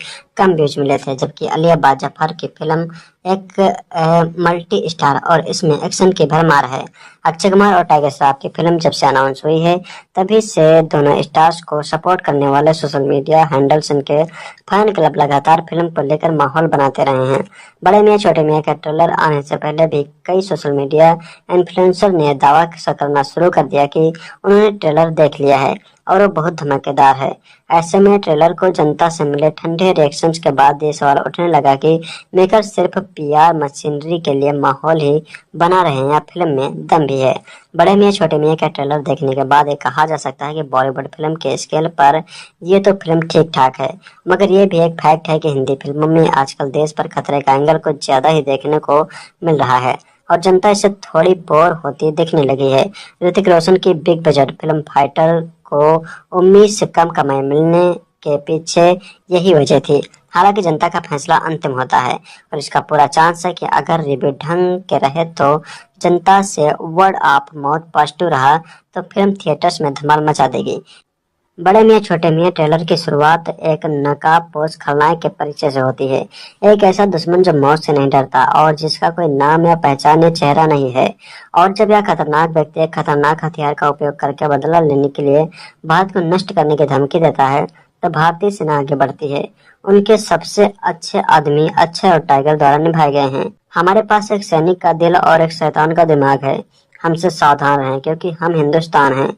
कम व्यूज मिले थे, जबकि अली अब्बास जफर की फिल्म एक मल्टी स्टार और इसमें एक्शन की भरमार है। अक्षय कुमार और टाइगर श्रॉफ की फिल्म जब से अनाउंस हुई है तभी से दोनों स्टार्स को सपोर्ट करने वाले सोशल मीडिया हैंडल्स इनके फैन क्लब लगातार फिल्म को लेकर माहौल बनाते रहे हैं। बड़े मियां छोटे मियां का ट्रेलर आने से पहले भी कई सोशल मीडिया इन्फ्लुएंसर ने दावा करना शुरू कर दिया कि उन्होंने ट्रेलर देख लिया है और वो बहुत धमाकेदार है। ऐसे में ट्रेलर को जनता से मिले ठंडे रिएक्शंस के बाद ये सवाल उठने लगा कि मेकर सिर्फ पीआर मशीनरी के लिए माहौल ही बना रहे हैं या फिल्म में दम भी है। बड़े मियां छोटे मियां का ट्रेलर देखने के बाद ये कहा जा सकता है कि बॉलीवुड फिल्म के स्केल पर ये तो फिल्म ठीक ठाक है, मगर ये भी एक फैक्ट है कि हिंदी फिल्मों में आजकल देश पर खतरे का एंगल कुछ ज्यादा ही देखने को मिल रहा है और जनता इससे थोड़ी बोर होती दिखने लगी है। ऋतिक रोशन की बिग बजट फिल्म फाइटर को उम्मीद से कम कमाई मिलने के पीछे यही वजह थी। हालांकि जनता का फैसला अंतिम होता है और इसका पूरा चांस है कि अगर रिव्यू ढंग के रहे तो जनता से वर्ड ऑफ माउथ पॉजिटिव रहा तो फिल्म थिएटर्स में धमाल मचा देगी। बड़े मियां छोटे मियां ट्रेलर की शुरुआत एक नकाबपोश खलनायक के परिचय से होती है। एक ऐसा दुश्मन जो मौत से नहीं डरता और जिसका कोई नाम या पहचान या चेहरा नहीं है। और जब यह खतरनाक व्यक्ति एक खतरनाक हथियार का उपयोग करके बदला लेने के लिए भारत को नष्ट करने की धमकी देता है तो भारतीय सेना आगे बढ़ती है। उनके सबसे अच्छे आदमी अक्षय और टाइगर द्वारा निभाए गए हैं। हमारे पास एक सैनिक का दिल और एक शैतान का दिमाग है। हमसे सावधान रहें क्योंकि हम हिंदुस्तान हैं।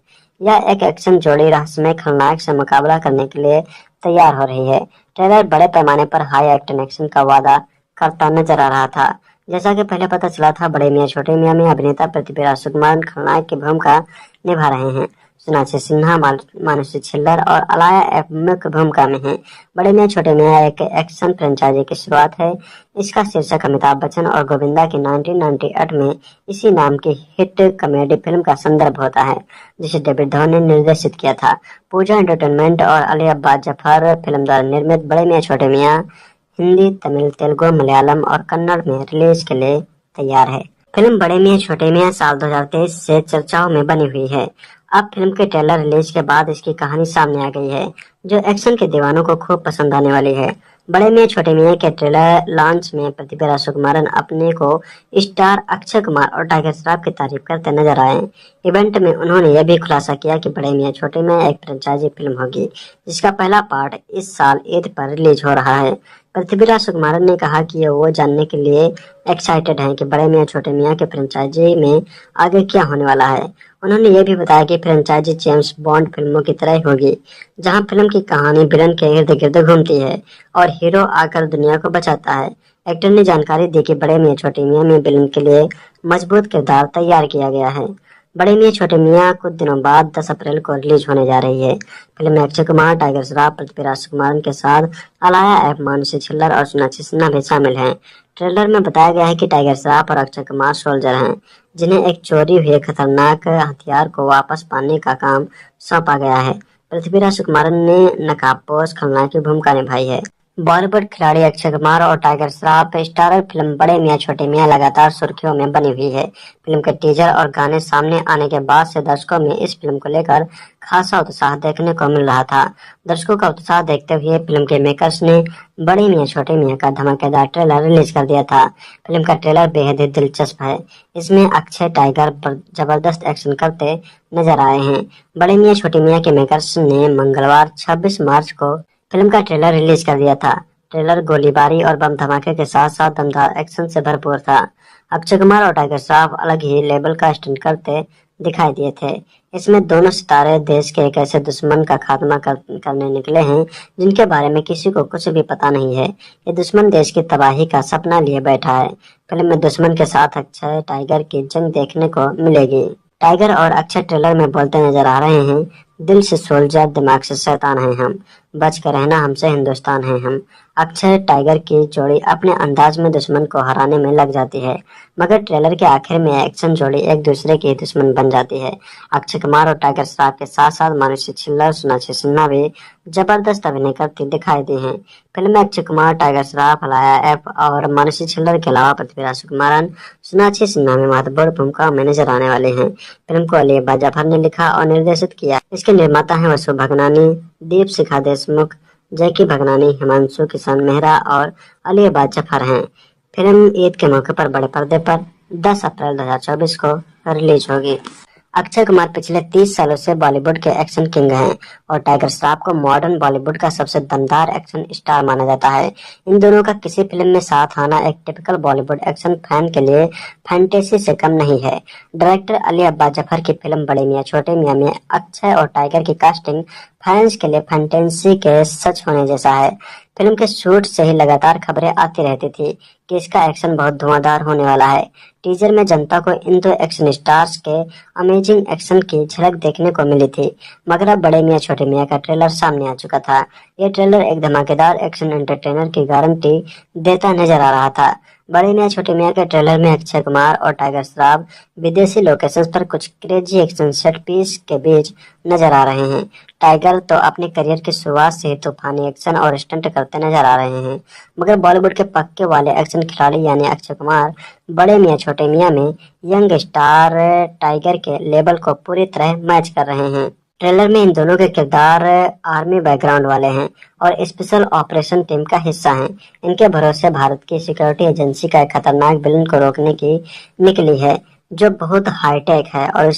यह एक एक्शन जोड़ी रहस्यमय खलनायक से मुकाबला करने के लिए तैयार हो रही है। ट्रेलर बड़े पैमाने पर हाई एक्शन एक्शन का वादा करता नजर आ रहा था। जैसा कि पहले पता चला था, बड़े मियां छोटे मियां में अभिनेता पृथ्वीराज सुकुमारन खलनायक की भूमिका निभा रहे हैं। सोनाक्षी सिन्हा, मानुषी छिल्लर और अलाया एफ मुख्य भूमिका में हैं। बड़े मियां छोटे मियां एक एक्शन फ्रेंचाइजी की शुरुआत है। इसका शीर्षक अमिताभ बच्चन और गोविंदा की 1998 में इसी नाम की हिट कॉमेडी फिल्म का संदर्भ होता है, जिसे डेविड धवन ने निर्देशित किया था। पूजा एंटरटेनमेंट और अली अब्बास जफर फिल्म द्वारा निर्मित बड़े मियां छोटे मियां हिंदी, तमिल, तेलुगु, मलयालम और कन्नड़ में रिलीज के लिए तैयार है। फिल्म बड़े मियां छोटे मियां साल 2023 से चर्चाओं में बनी हुई है। अब फिल्म के ट्रेलर रिलीज के बाद इसकी कहानी सामने आ गई है, जो एक्शन के दीवानों को खूब पसंद आने वाली है। बड़े मियां छोटे मियां के ट्रेलर लॉन्च में पृथ्वीराज सुकुमारन अपने को स्टार अक्षय कुमार और टाइगर श्रॉफ की तारीफ करते नजर आए। इवेंट में उन्होंने यह भी खुलासा किया कि बड़े मियां छोटे मियां एक फ्रेंचाइजी फिल्म होगी, जिसका पहला पार्ट इस साल ईद पर रिलीज हो रहा है। पृथ्वीराज सुकुमारन ने कहा कि वो जानने के लिए एक्साइटेड हैं कि बड़े मियां छोटे मियां के फ्रेंचाइजी में आगे क्या होने वाला है। उन्होंने ये भी बताया कि फ्रेंचाइजी जेम्स बॉन्ड फिल्मों की तरह ही होगी, जहां फिल्म की कहानी विलन के इर्द गिर्द घूमती है और हीरो आकर दुनिया को बचाता है। एक्टर ने जानकारी दी कि बड़े मियां छोटे मियां में विलन के लिए मजबूत किरदार तैयार किया गया है। बड़े मियां छोटे मियां कुछ दिनों बाद 10 अप्रैल को रिलीज होने जा रही है। फिल्म में अक्षय कुमार, टाइगर श्रॉफ, पृथ्वीराज सुकुमारन के साथ अलाया एफ, मानुषी छिल्लर और सोनाक्षी सिन्हा भी शामिल हैं। ट्रेलर में बताया गया है कि टाइगर श्रॉफ और अक्षय कुमार सोल्जर हैं, जिन्हें एक चोरी हुए खतरनाक हथियार को वापस पाने का काम सौंपा गया है। पृथ्वीराज सुकुमारन ने नकाबपोश खलनायक की भूमिका निभाई है। बॉलीवुड खिलाड़ी अक्षय कुमार और टाइगर श्रॉफ स्टारर फिल्म बड़े मियां छोटे मियां लगातार सुर्खियों में बनी हुई है। फिल्म के टीजर और गाने सामने आने के बाद से दर्शकों में इस फिल्म को लेकर खासा उत्साह देखने को मिल रहा था। दर्शकों का उत्साह देखते हुए फिल्म के मेकर्स ने बड़े मियां छोटे मियां का धमाकेदार ट्रेलर रिलीज कर दिया था। फिल्म का ट्रेलर बेहद ही दिलचस्प है। इसमें अक्षय टाइगर जबरदस्त एक्शन करते नजर आए हैं। बड़े मियां छोटे मियां के मेकर्स ने मंगलवार 26 मार्च को फिल्म का ट्रेलर रिलीज कर दिया था। ट्रेलर गोलीबारी और बम धमाके के साथ साथ दमदार एक्शन से भरपूर था। अक्षय कुमार और टाइगर श्रॉफ अलग ही लेवल का स्टंट करते दिखाई दिए थे। इसमें दोनों सितारे देश के एक ऐसे दुश्मन का खात्मा करने निकले हैं जिनके बारे में किसी को कुछ भी पता नहीं है। ये दुश्मन देश की तबाही का सपना लिए बैठा है। फिल्म में दुश्मन के साथ अक्षय टाइगर की जंग देखने को मिलेगी। टाइगर और अक्षय ट्रेलर में बोलते नजर आ रहे हैं, दिल से सोल्जर, दिमाग से शैतान हैं हम, बच कर रहना हमसे हिंदुस्तान है हम। अक्षय टाइगर की जोड़ी अपने अंदाज में दुश्मन को हराने में लग जाती है, मगर ट्रेलर के आखिर में एक्शन जोड़ी एक दूसरे की दुश्मन बन जाती है। अक्षय कुमार और टाइगर श्रॉफ के साथ साथ मानुषी छिल्लर, सोनाक्षी सिन्हा भी जबरदस्त अभिनय करती दिखाई दी हैं। फिल्म में अक्षय कुमार, टाइगर श्रॉफ, अलाया एफ और मानुषी छिल्लर के अलावा पृथ्वीराज सुकुमारन, सोनाक्षी सिन्हा में महत्वपूर्ण भूमिका में नजर आने वाले हैं। फिल्म को अली अब्बास जफर ने लिखा और निर्देशित किया। इसके निर्माता हैं वसु भगनानी, दीप शिखा देशमुख, जैकी भगनानी, हिमांशु किशन मेहरा और अली अब्बास जफर हैं। फिल्म ईद के मौके पर बड़े पर्दे पर 10 अप्रैल 2024 को रिलीज होगी। अक्षय कुमार पिछले 30 सालों से बॉलीवुड के एक्शन किंग हैं और टाइगर श्रॉफ को मॉडर्न बॉलीवुड का सबसे दमदार एक्शन स्टार माना जाता है। इन दोनों का किसी फिल्म में साथ आना एक टिपिकल बॉलीवुड एक्शन फैन के लिए फैंटेसी से कम नहीं है। डायरेक्टर अली अब्बास जफर की फिल्म बड़े मियां छोटे मियां में अक्षय और टाइगर की कास्टिंग फैंस के लिए फैंटेसी के सच होने जैसा है। फिल्म के शूट से ही लगातार खबरें आती रहती थी कि इसका एक्शन बहुत धुआंधार होने वाला है। टीजर में जनता को इन दो एक्शन स्टार्स के अमेजिंग एक्शन की झलक देखने को मिली थी, मगर अब बड़े मियां छोटे मियां का ट्रेलर सामने आ चुका था। ये ट्रेलर एक धमाकेदार एक्शन एंटरटेनर की गारंटी देता नजर आ रहा था। बड़े मियां छोटे मियां के ट्रेलर में अक्षय कुमार और टाइगर श्रॉफ विदेशी लोकेशंस पर कुछ क्रेजी एक्शन सेट पीस के बीच नजर आ रहे हैं। टाइगर तो अपने करियर की शुरुआत से ही तूफानी एक्शन और स्टंट करते नजर आ रहे हैं, मगर बॉलीवुड के पक्के वाले एक्शन खिलाड़ी यानी अक्षय कुमार बड़े मियां छोटे मियां में यंग स्टार टाइगर के लेवल को पूरी तरह मैच कर रहे हैं। ट्रेलर में इन दोनों के किरदार आर्मी बैकग्राउंड वाले हैं और स्पेशल ऑपरेशन टीम का हिस्सा हैं। इनके भरोसे भारत की सिक्योरिटी एजेंसी का एक खतरनाक विलन को रोकने की निकली है, जो बहुत हाईटेक है और